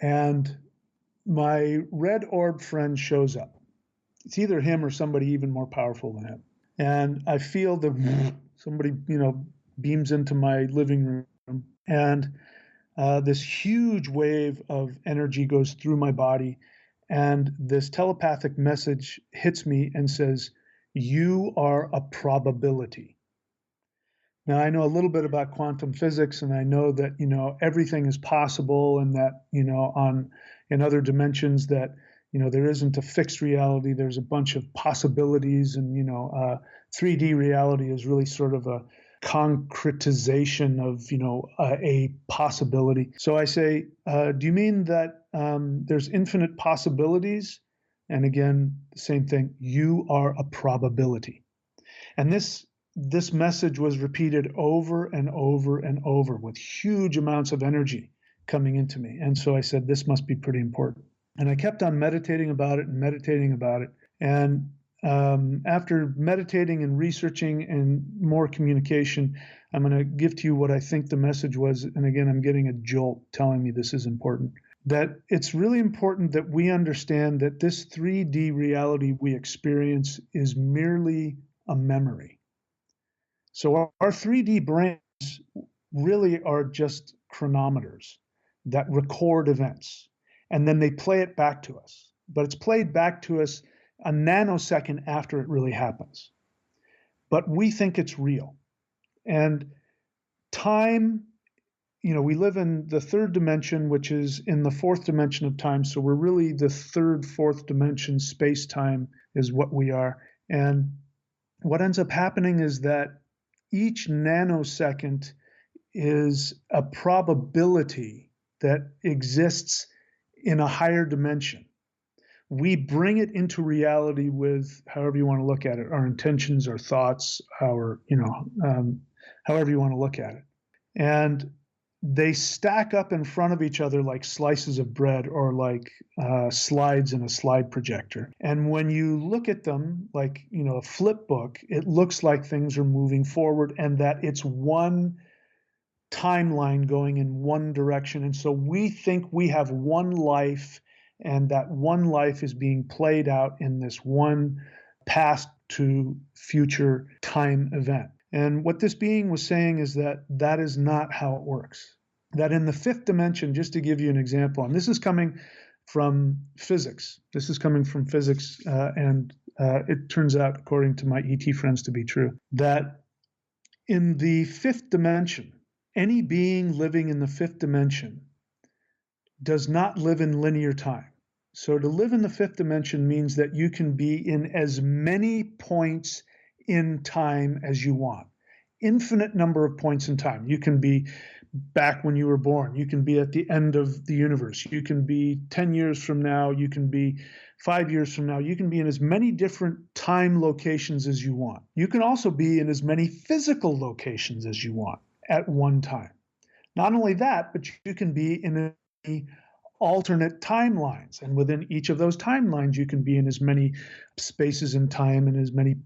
and my red orb friend shows up. It's either him or somebody even more powerful than him. And I feel somebody, beams into my living room, and this huge wave of energy goes through my body, and this telepathic message hits me and says, you are a probability. Now, I know a little bit about quantum physics, and I know that, everything is possible, and that, in other dimensions that, there isn't a fixed reality. There's a bunch of possibilities, and, 3D reality is really sort of a concretization of, a possibility. So I say, do you mean that there's infinite possibilities? And again, the same thing, you are a probability. And this message was repeated over and over and over with huge amounts of energy coming into me. And so I said, this must be pretty important. And I kept on meditating about it. And after meditating and researching and more communication, I'm going to give to you what I think the message was. And again, I'm getting a jolt telling me this is important. That it's really important that we understand that this 3D reality we experience is merely a memory. So our 3D brains really are just chronometers that record events, and then they play it back to us. But it's played back to us a nanosecond after it really happens. But we think it's real. And time, we live in the third dimension, which is in the fourth dimension of time. So we're really the third, fourth dimension. Space-time is what we are. And what ends up happening is that each nanosecond is a probability that exists in a higher dimension. We bring it into reality with however you want to look at it, our intentions, our thoughts, however you want to look at it. And they stack up in front of each other like slices of bread or like slides in a slide projector. And when you look at them like, a flip book, it looks like things are moving forward and that it's one timeline going in one direction. And so we think we have one life, and that one life is being played out in this one past to future time event. And what this being was saying is that that is not how it works. That in the fifth dimension, just to give you an example, and this is coming from physics. And it turns out, according to my ET friends, to be true, that in the fifth dimension, any being living in the fifth dimension does not live in linear time. So to live in the fifth dimension means that you can be in as many points in time as you want. Infinite number of points in time. You can be back when you were born. You can be at the end of the universe. You can be 10 years from now. You can be 5 years from now. You can be in as many different time locations as you want. You can also be in as many physical locations as you want at one time. Not only that, but you can be in alternate timelines. And within each of those timelines, you can be in as many spaces in time and as many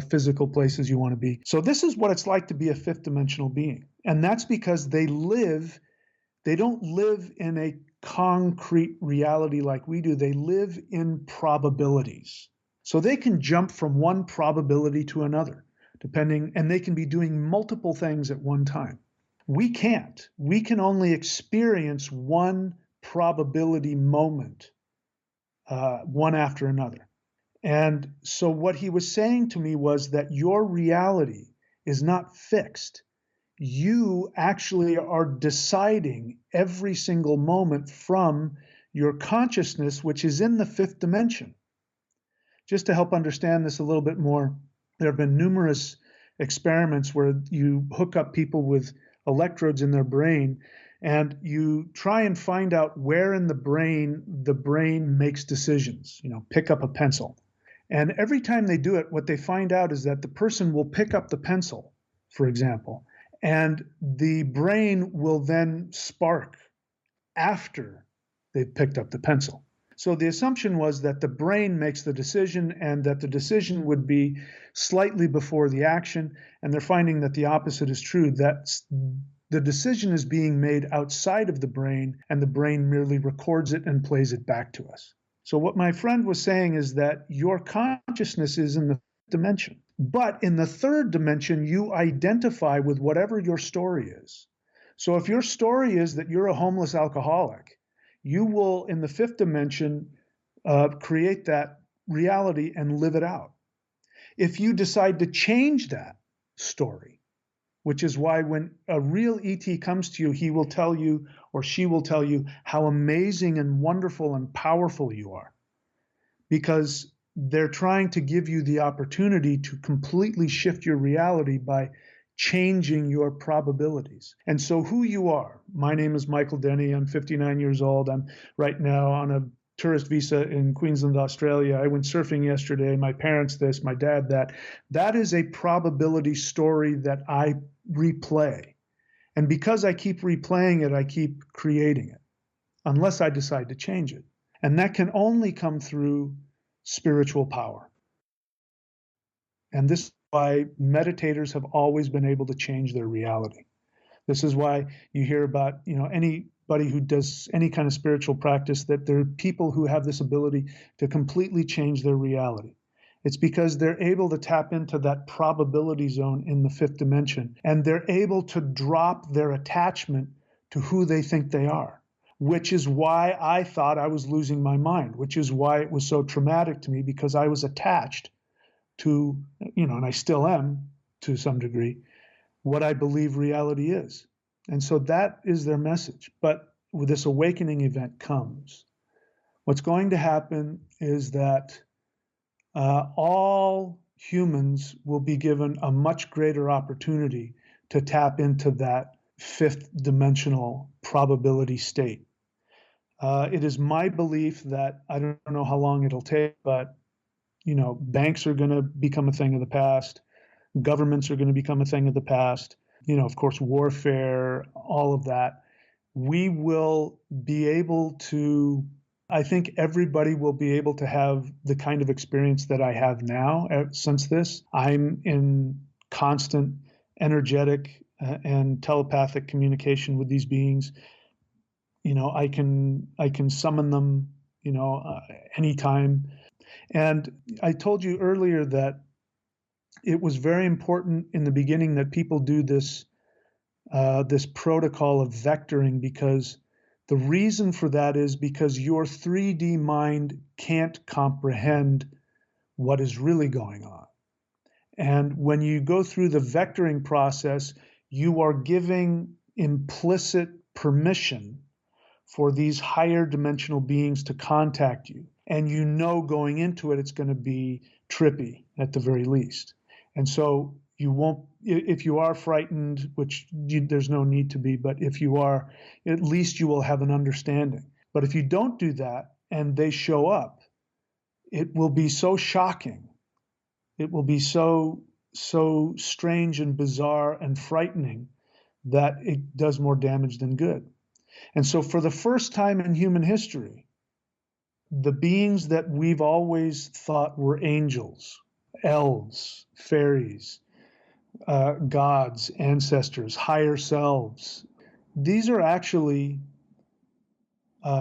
physical places you want to be. So this is what it's like to be a fifth dimensional being. And that's because they don't live in a concrete reality like we do. They live in probabilities. So they can jump from one probability to another, and they can be doing multiple things at one time. We can't. We can only experience one probability moment, one after another. And so what he was saying to me was that your reality is not fixed. You actually are deciding every single moment from your consciousness, which is in the fifth dimension. Just to help understand this a little bit more, there have been numerous experiments where you hook up people with electrodes in their brain and you try and find out where in the brain makes decisions. Pick up a pencil. And every time they do it, what they find out is that the person will pick up the pencil, for example, and the brain will then spark after they've picked up the pencil. So the assumption was that the brain makes the decision and that the decision would be slightly before the action. And they're finding that the opposite is true, that the decision is being made outside of the brain and the brain merely records it and plays it back to us. So what my friend was saying is that your consciousness is in the dimension, but in the third dimension, you identify with whatever your story is. So if your story is that you're a homeless alcoholic, you will, in the fifth dimension, create that reality and live it out. If you decide to change that story, which is why when a real ET comes to you, he will tell you or she will tell you how amazing and wonderful and powerful you are, because they're trying to give you the opportunity to completely shift your reality by changing your probabilities. And so who you are, my name is Michael Denny. I'm 59 years old. I'm right now on a tourist visa in Queensland, Australia. I went surfing yesterday. My parents this, my dad that. That is a probability story that I replay. And because I keep replaying it, I keep creating it, unless I decide to change it. And that can only come through spiritual power. And this is why meditators have always been able to change their reality. This is why you hear about, anybody who does any kind of spiritual practice, that there are people who have this ability to completely change their reality. It's because they're able to tap into that probability zone in the fifth dimension, and they're able to drop their attachment to who they think they are, which is why I thought I was losing my mind, which is why it was so traumatic to me, because I was attached to, and I still am to some degree, what I believe reality is. And so that is their message. But when this awakening event comes, what's going to happen is that all humans will be given a much greater opportunity to tap into that fifth dimensional probability state. It is my belief that, I don't know how long it'll take, but banks are going to become a thing of the past. Governments are going to become a thing of the past. Of course, warfare, all of that. We will be able to, I think everybody will be able to have the kind of experience that I have now since this. I'm in constant energetic and telepathic communication with these beings. I can summon them, anytime. And I told you earlier that it was very important in the beginning that people do this protocol of vectoring, because the reason for that is because your 3D mind can't comprehend what is really going on. And when you go through the vectoring process, you are giving implicit permission for these higher dimensional beings to contact you. And going into it, it's going to be trippy at the very least. And so you won't, if you are frightened, which there's no need to be, but if you are, at least you will have an understanding. But if you don't do that and they show up, it will be so shocking. It will be so strange and bizarre and frightening that it does more damage than good. And so for the first time in human history, the beings that we've always thought were angels, elves, fairies, gods, ancestors, higher selves, these are actually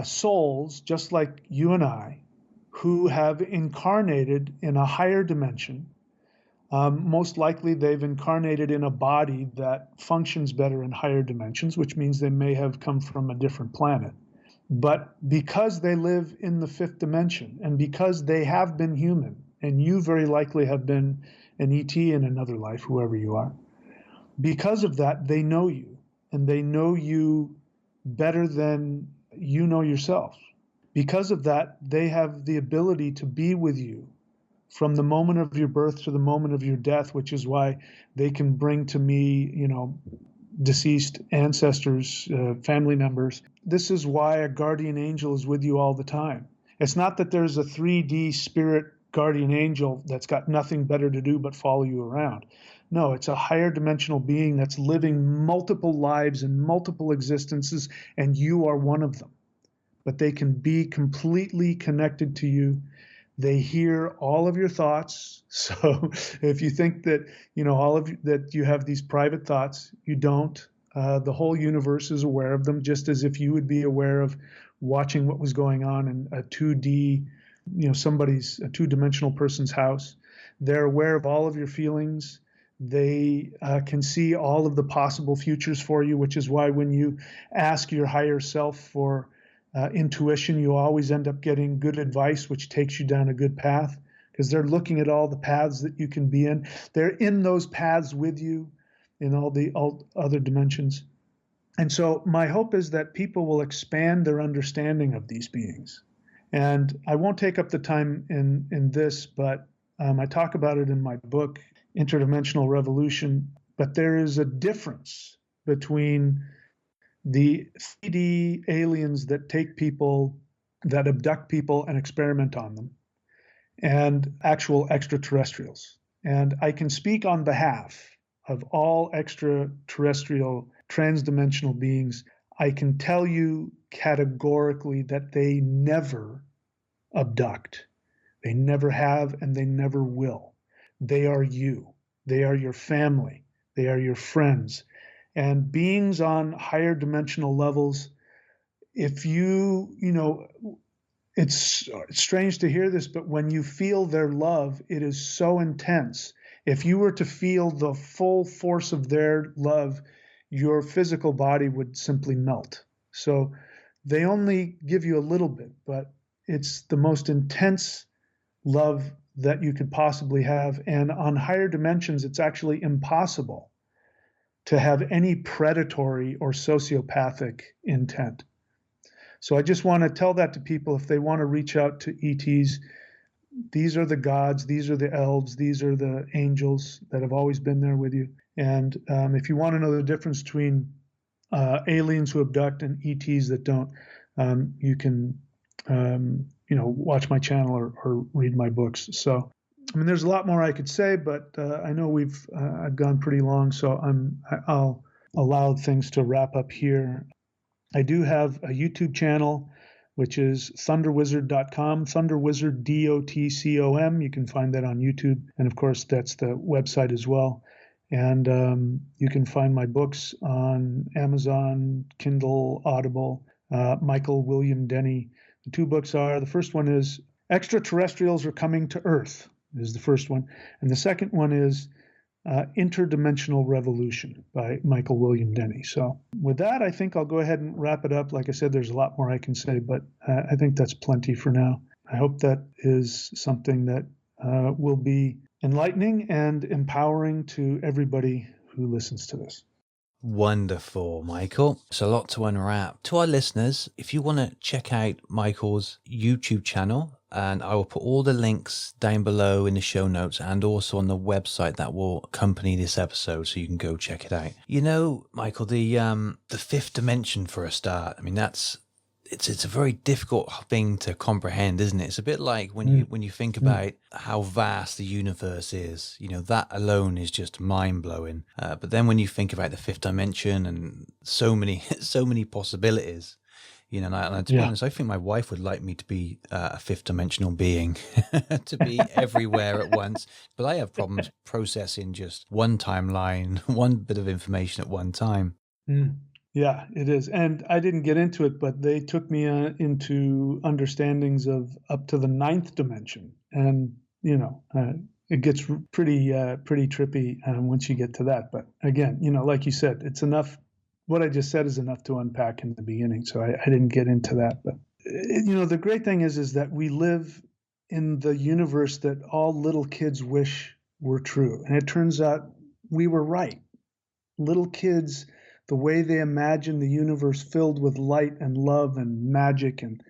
souls, just like you and I, who have incarnated in a higher dimension. Most likely they've incarnated in a body that functions better in higher dimensions, which means they may have come from a different planet. But because they live in the fifth dimension, and because they have been human, and you very likely have been an ET in another life, whoever you are, because of that, they know you, and they know you better than you know yourself. Because of that, they have the ability to be with you from the moment of your birth to the moment of your death, which is why they can bring to me, deceased ancestors, family members. This is why a guardian angel is with you all the time. It's not that there's a 3D spirit guardian angel that's got nothing better to do but follow you around. No, it's a higher dimensional being that's living multiple lives and multiple existences, and you are one of them. But they can be completely connected to you. They hear all of your thoughts. So if you think that, that you have these private thoughts, you don't. The whole universe is aware of them, just as if you would be aware of watching what was going on in a 2D, a two-dimensional person's house. They're aware of all of your feelings. They can see all of the possible futures for you, which is why when you ask your higher self for intuition, you always end up getting good advice, which takes you down a good path, because they're looking at all the paths that you can be in. They're in those paths with you in all the other dimensions. And so my hope is that people will expand their understanding of these beings. And I won't take up the time in this, but I talk about it in my book, Interdimensional Revolution. But there is a difference between the 3D aliens that take people, that abduct people and experiment on them, and actual extraterrestrials. And I can speak on behalf of all extraterrestrial transdimensional beings. I can tell you categorically that they never abduct. They never have, and they never will. they are you. They are your family. They are your friends. And beings on higher dimensional levels, if it's strange to hear this, but when you feel their love, it is so intense. If you were to feel the full force of their love, your physical body would simply melt. So they only give you a little bit, but it's the most intense love that you could possibly have. And on higher dimensions, it's actually impossible to have any predatory or sociopathic intent. So I just want to tell that to people if they want to reach out to ETs. These are the gods, these are the elves, these are the angels that have always been there with you. And if you want to know the difference between aliens who abduct and ETs that don't, you can watch my channel or read my books. So I mean, there's a lot more I could say, but I know I've gone pretty long, so I'll allow things to wrap up here. I do have a YouTube channel, which is thunderwizard.com, thunderwizard, DOTCOM. You can find that on YouTube. And of course, that's the website as well. And you can find my books on Amazon, Kindle, Audible, Michael William Denny. The two books the first one is Extraterrestrials Are Coming to Earth, is the first one. And the second one is Interdimensional Revolution by Michael William Denny. So with that, I think I'll go ahead and wrap it up. Like I said, there's a lot more I can say, but I think that's plenty for now. I hope that is something that will be enlightening and empowering to everybody who listens to this. Wonderful, Michael. It's a lot to unwrap. To our listeners, if you want to check out Michael's YouTube channel, and I will put all the links down below in the show notes and also on the website that will accompany this episode, so you can go check it out. You know, Michael, the fifth dimension for a start, I mean, it's a very difficult thing to comprehend, isn't it? It's a bit like when you think about how vast the universe is, that alone is just mind blowing. But then when you think about the fifth dimension and so many possibilities, and to be honest, I think my wife would like me to be a fifth dimensional being, to be everywhere at once. But I have problems processing just one timeline, one bit of information at one time. Yeah, it is. And I didn't get into it, but they took me into understandings of up to the ninth dimension. And, it gets pretty trippy once you get to that. But again, like you said, it's enough. What I just said is enough to unpack in the beginning. So I didn't get into that. But, the great thing is that we live in the universe that all little kids wish were true. And it turns out we were right. Little kids, the way they imagine the universe filled with light and love and magic, and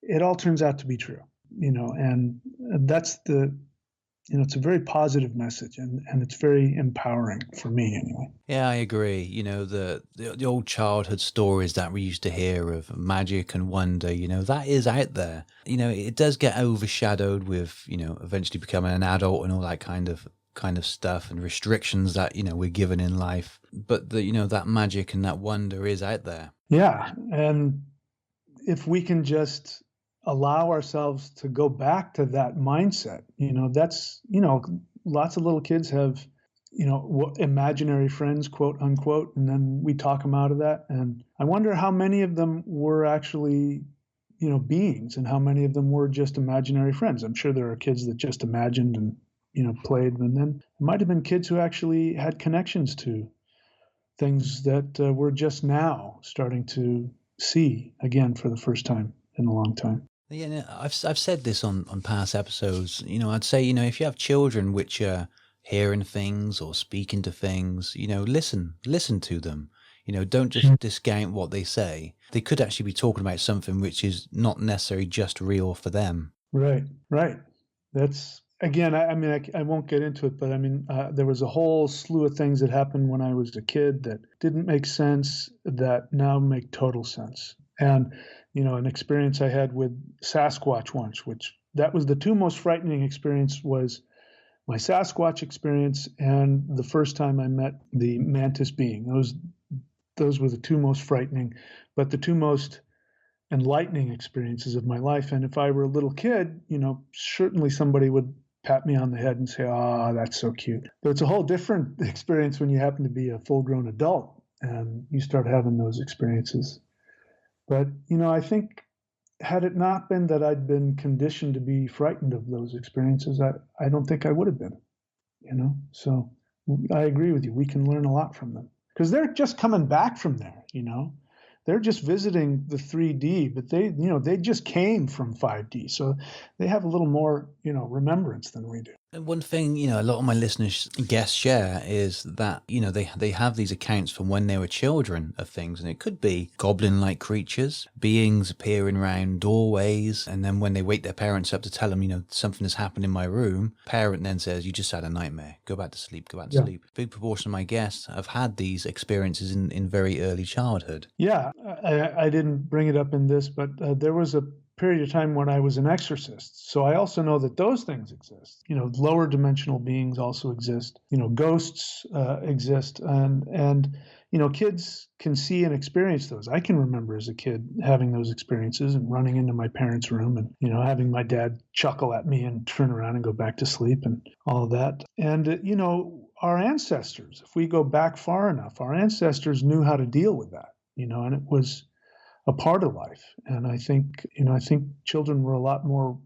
it all turns out to be true, and that's it's a very positive message, and it's very empowering for me anyway. Yeah, I agree. The old childhood stories that we used to hear of magic and wonder, that is out there. It does get overshadowed with, eventually becoming an adult and all that kind of stuff and restrictions that we're given in life, but that magic and that wonder is out there. Yeah, and if we can just allow ourselves to go back to that mindset, that's lots of little kids have imaginary friends, quote unquote, and then we talk them out of that, and I wonder how many of them were actually beings and how many of them were just imaginary friends. I'm sure there are kids that just imagined and played, and then it might have been kids who actually had connections to things that we're just now starting to see again for the first time in a long time. Yeah, I've said this on past episodes. I'd say, if you have children which are hearing things or speaking to things, listen to them. Don't just discount what they say. They could actually be talking about something which is not necessarily just real for them. Right. That's, again, I won't get into it, but there was a whole slew of things that happened when I was a kid that didn't make sense that now make total sense. And, an experience I had with Sasquatch once, which that was the two most frightening experience, was my Sasquatch experience and the first time I met the Mantis being. Those were the two most frightening, but the two most enlightening experiences of my life. And if I were a little kid, certainly somebody would pat me on the head and say, "Oh, that's so cute." But it's a whole different experience when you happen to be a full-grown adult and you start having those experiences. But, I think had it not been that I'd been conditioned to be frightened of those experiences, I don't think I would have been. So I agree with you. We can learn a lot from them because they're just coming back from there. They're just visiting the 3D, but they just came from 5D. So they have a little more, remembrance than we do. And one thing, a lot of my listeners guests share is that, they have these accounts from when they were children of things, and it could be goblin-like creatures, beings appearing around doorways, and then when they wake their parents up to tell them, something has happened in my room, parent then says, "You just had a nightmare. Go back to sleep, go back to sleep." Big proportion of my guests have had these experiences in very early childhood. Yeah, I didn't bring it up in this, but there was a period of time when I was an exorcist. So I also know that those things exist. Lower dimensional beings also exist. Ghosts exist, and kids can see and experience those. I can remember as a kid having those experiences and running into my parents' room and having my dad chuckle at me and turn around and go back to sleep and all of that. And our ancestors, if we go back far enough, our ancestors knew how to deal with that. And it was a part of life. And I think children were a lot more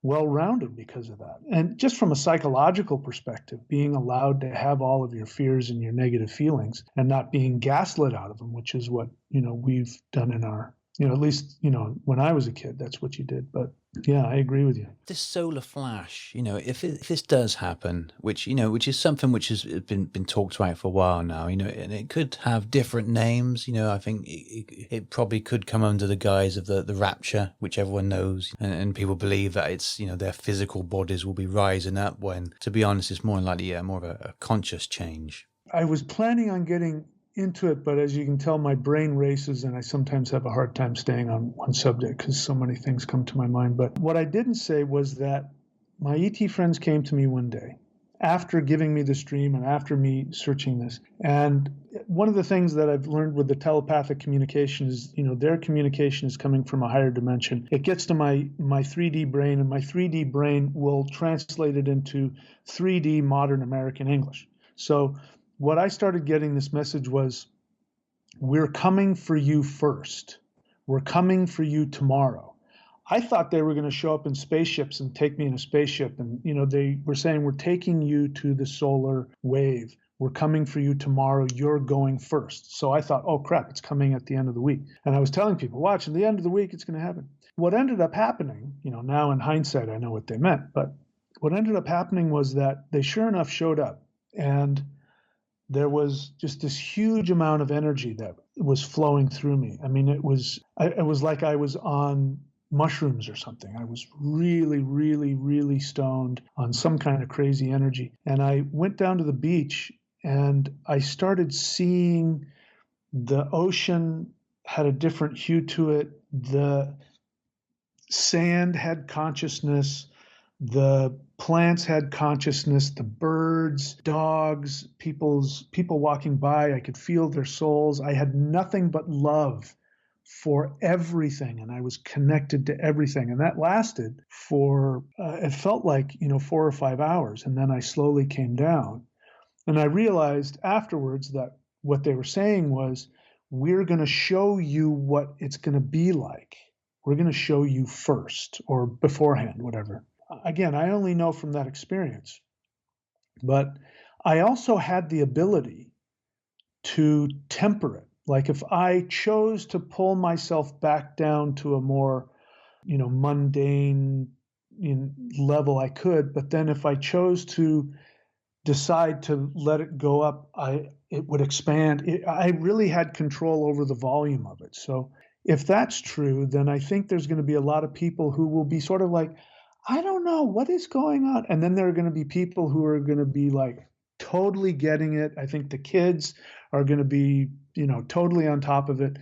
well-rounded because of that. And just from a psychological perspective, being allowed to have all of your fears and your negative feelings and not being gaslit out of them, which is what, we've done in our, at least, when I was a kid, that's what you did. But yeah, I agree with you. This solar flash, if this does happen, which is something which has been talked about for a while now, and it could have different names. I think it probably could come under the guise of the rapture, which everyone knows, and people believe that it's, their physical bodies will be rising up when, to be honest, it's more likely more of a conscious change. I was planning on getting into it, but as you can tell, my brain races and I sometimes have a hard time staying on one subject because so many things come to my mind. But what I didn't say was that my ET friends came to me one day after giving me this dream and after me searching this. And one of the things that I've learned with the telepathic communication is, their communication is coming from a higher dimension. It gets to my 3D brain, and my 3D brain will translate it into 3D modern American English. So what I started getting this message was, we're coming for you first. We're coming for you tomorrow. I thought they were going to show up in spaceships and take me in a spaceship. And, they were saying, we're taking you to the solar wave. We're coming for you tomorrow. You're going first. So I thought, oh, crap, it's coming at the end of the week. And I was telling people, watch, at the end of the week, it's going to happen. What ended up happening, now in hindsight, I know what they meant. But what ended up happening was that they sure enough showed up. And there was just this huge amount of energy that was flowing through me. I mean, it was like I was on mushrooms or something. I was really, really, really stoned on some kind of crazy energy. And I went down to the beach and I started seeing the ocean had a different hue to it. The sand had consciousness. The plants had consciousness, the birds, dogs, people walking by, I could feel their souls. I had nothing but love for everything, and I was connected to everything. And that lasted for, it felt like, 4 or 5 hours. And then I slowly came down. And I realized afterwards that what they were saying was, we're going to show you what it's going to be like. We're going to show you first or beforehand, whatever. Again, I only know from that experience, but I also had the ability to temper it. Like if I chose to pull myself back down to a more, mundane level, I could. But then if I chose to decide to let it go up, it would expand. I really had control over the volume of it. So if that's true, then I think there's going to be a lot of people who will be sort of like, I don't know what is going on. And then there are going to be people who are going to be like totally getting it. I think the kids are going to be, totally on top of it.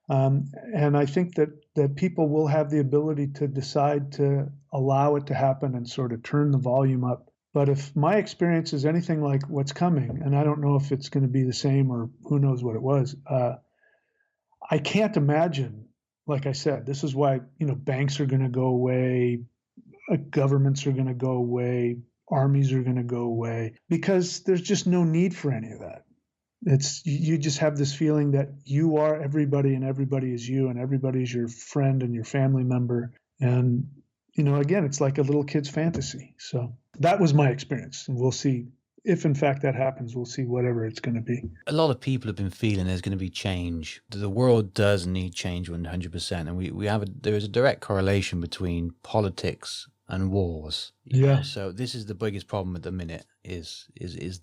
And I think that people will have the ability to decide to allow it to happen and sort of turn the volume up. But if my experience is anything like what's coming, and I don't know if it's going to be the same or who knows what it was, I can't imagine, like I said, this is why, banks are going to go away. governments are going to go away, armies are going to go away, because there's just no need for any of that. You just have this feeling that you are everybody and everybody is you and everybody's your friend and your family member. And, again, it's like a little kid's fantasy. So that was my experience. And we'll see if in fact that happens. We'll see whatever it's going to be. A lot of people have been feeling there's going to be change. The world does need change 100%. And there is a direct correlation between politics and wars. Yeah. So this is the biggest problem at the minute is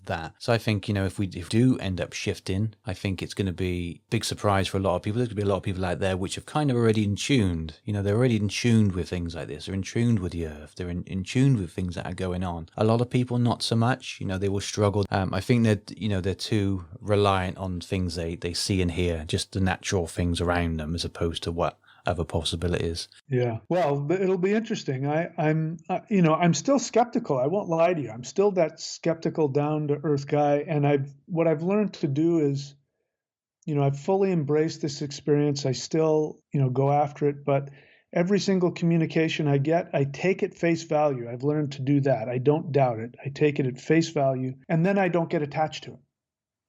that. So I think, if we do end up shifting, I think it's going to be a big surprise for a lot of people. There's going to be a lot of people out there which have kind of already in tuned. They're already in tuned with things like this. They're in tuned with the earth. They're in tuned with things that are going on. A lot of people, not so much. They will struggle. I think that, they're too reliant on things they see and hear, just the natural things around them, as opposed to what other possibilities. Yeah. Well, it'll be interesting. I'm still skeptical. I won't lie to you. I'm still that skeptical, down to earth guy. And what I've learned to do is, I've fully embraced this experience. I still, go after it, but every single communication I get, I take at face value. I've learned to do that. I don't doubt it. I take it at face value, and then I don't get attached to it.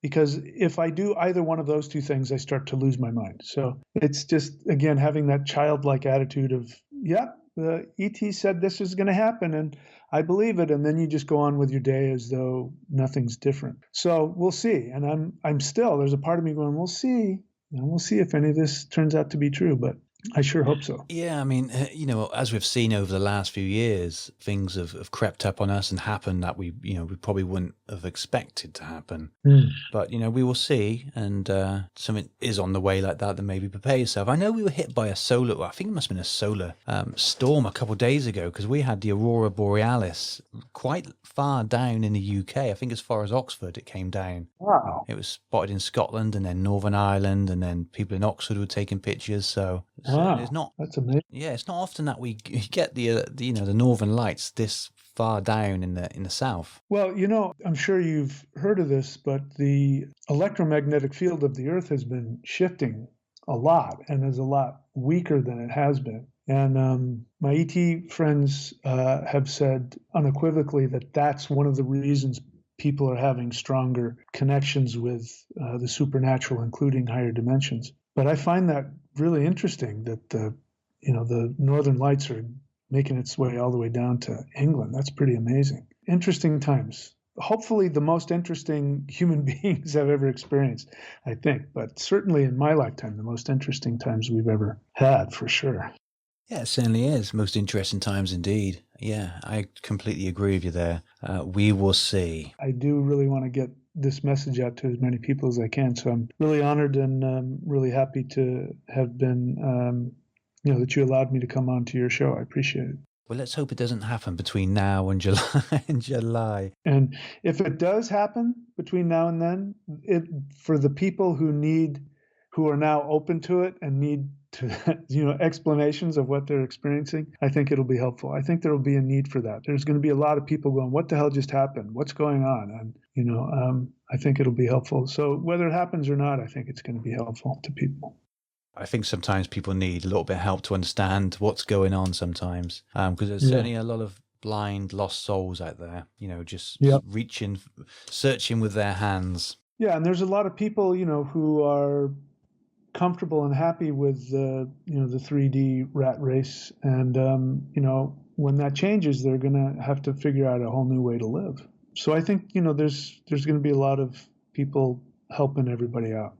Because if I do either one of those two things, I start to lose my mind. So it's just, again, having that childlike attitude of, yeah, the ET said this is going to happen and I believe it. And then you just go on with your day as though nothing's different. So we'll see. And I'm still, there's a part of me going, we'll see. We'll see if any of this turns out to be true. But I sure hope so. Yeah, I mean, as we've seen over the last few years, things have crept up on us and happened that we probably wouldn't have expected to happen. But, we will see. And something is on the way like that, then maybe prepare yourself. I know we were hit by I think it must have been a solar storm a couple of days ago, because we had the Aurora Borealis quite far down in the UK. I think as far as Oxford it came down. Wow. It was spotted in Scotland and then Northern Ireland, and then people in Oxford were taking pictures. So wow, it's not, that's amazing. Yeah, it's not often that we get the Northern Lights this far down in the south. Well, I'm sure you've heard of this, but the electromagnetic field of the Earth has been shifting a lot and is a lot weaker than it has been. And my ET friends have said unequivocally that that's one of the reasons people are having stronger connections with the supernatural, including higher dimensions. But I find that really interesting that the Northern Lights are making its way all the way down to England. That's pretty amazing. Interesting times. Hopefully the most interesting human beings I've ever experienced, I think. But certainly in my lifetime, the most interesting times we've ever had, for sure. Yeah, it certainly is. Most interesting times indeed. Yeah, I completely agree with you there. We will see. I do really want to get this message out to as many people as I can. So I'm really honored and really happy to have been, that you allowed me to come on to your show. I appreciate it. Well, let's hope it doesn't happen between now and July. And if it does happen between now and then, for the people who are now open to it and need to, explanations of what they're experiencing, I think it'll be helpful. I think there will be a need for that. There's going to be a lot of people going, what the hell just happened? What's going on? And, I think it'll be helpful. So whether it happens or not, I think it's going to be helpful to people. I think sometimes people need a little bit of help to understand what's going on sometimes, because there's certainly a lot of blind, lost souls out there, just reaching, searching with their hands. Yeah, and there's a lot of people, who are comfortable and happy with the 3D rat race, and when that changes, they're going to have to figure out a whole new way to live. So I think there's going to be a lot of people helping everybody out.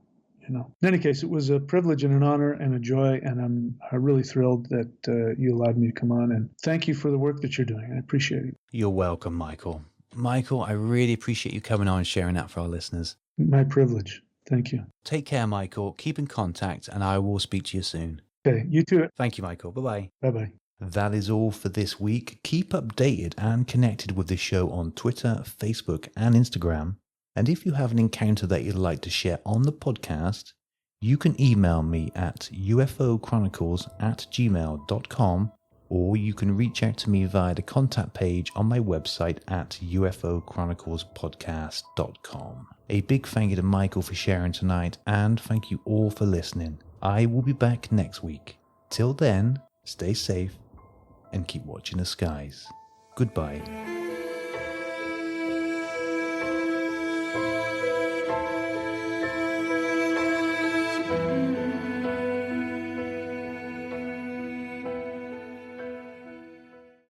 In any case, it was a privilege and an honor and a joy, and I'm really thrilled that you allowed me to come on, and thank you for the work that you're doing. I appreciate it. You're welcome, Michael. Michael, I really appreciate you coming on and sharing that for our listeners. My privilege. Thank you. Take care, Michael. Keep in contact, and I will speak to you soon. Okay, you too. Thank you, Michael. Bye-bye. Bye-bye. That is all for this week. Keep updated and connected with this show on Twitter, Facebook, and Instagram. And if you have an encounter that you'd like to share on the podcast, you can email me at ufochronicles@gmail.com, or you can reach out to me via the contact page on my website at ufochroniclespodcast.com. A big thank you to Michael for sharing tonight, and thank you all for listening. I will be back next week. Till then, stay safe and keep watching the skies. Goodbye.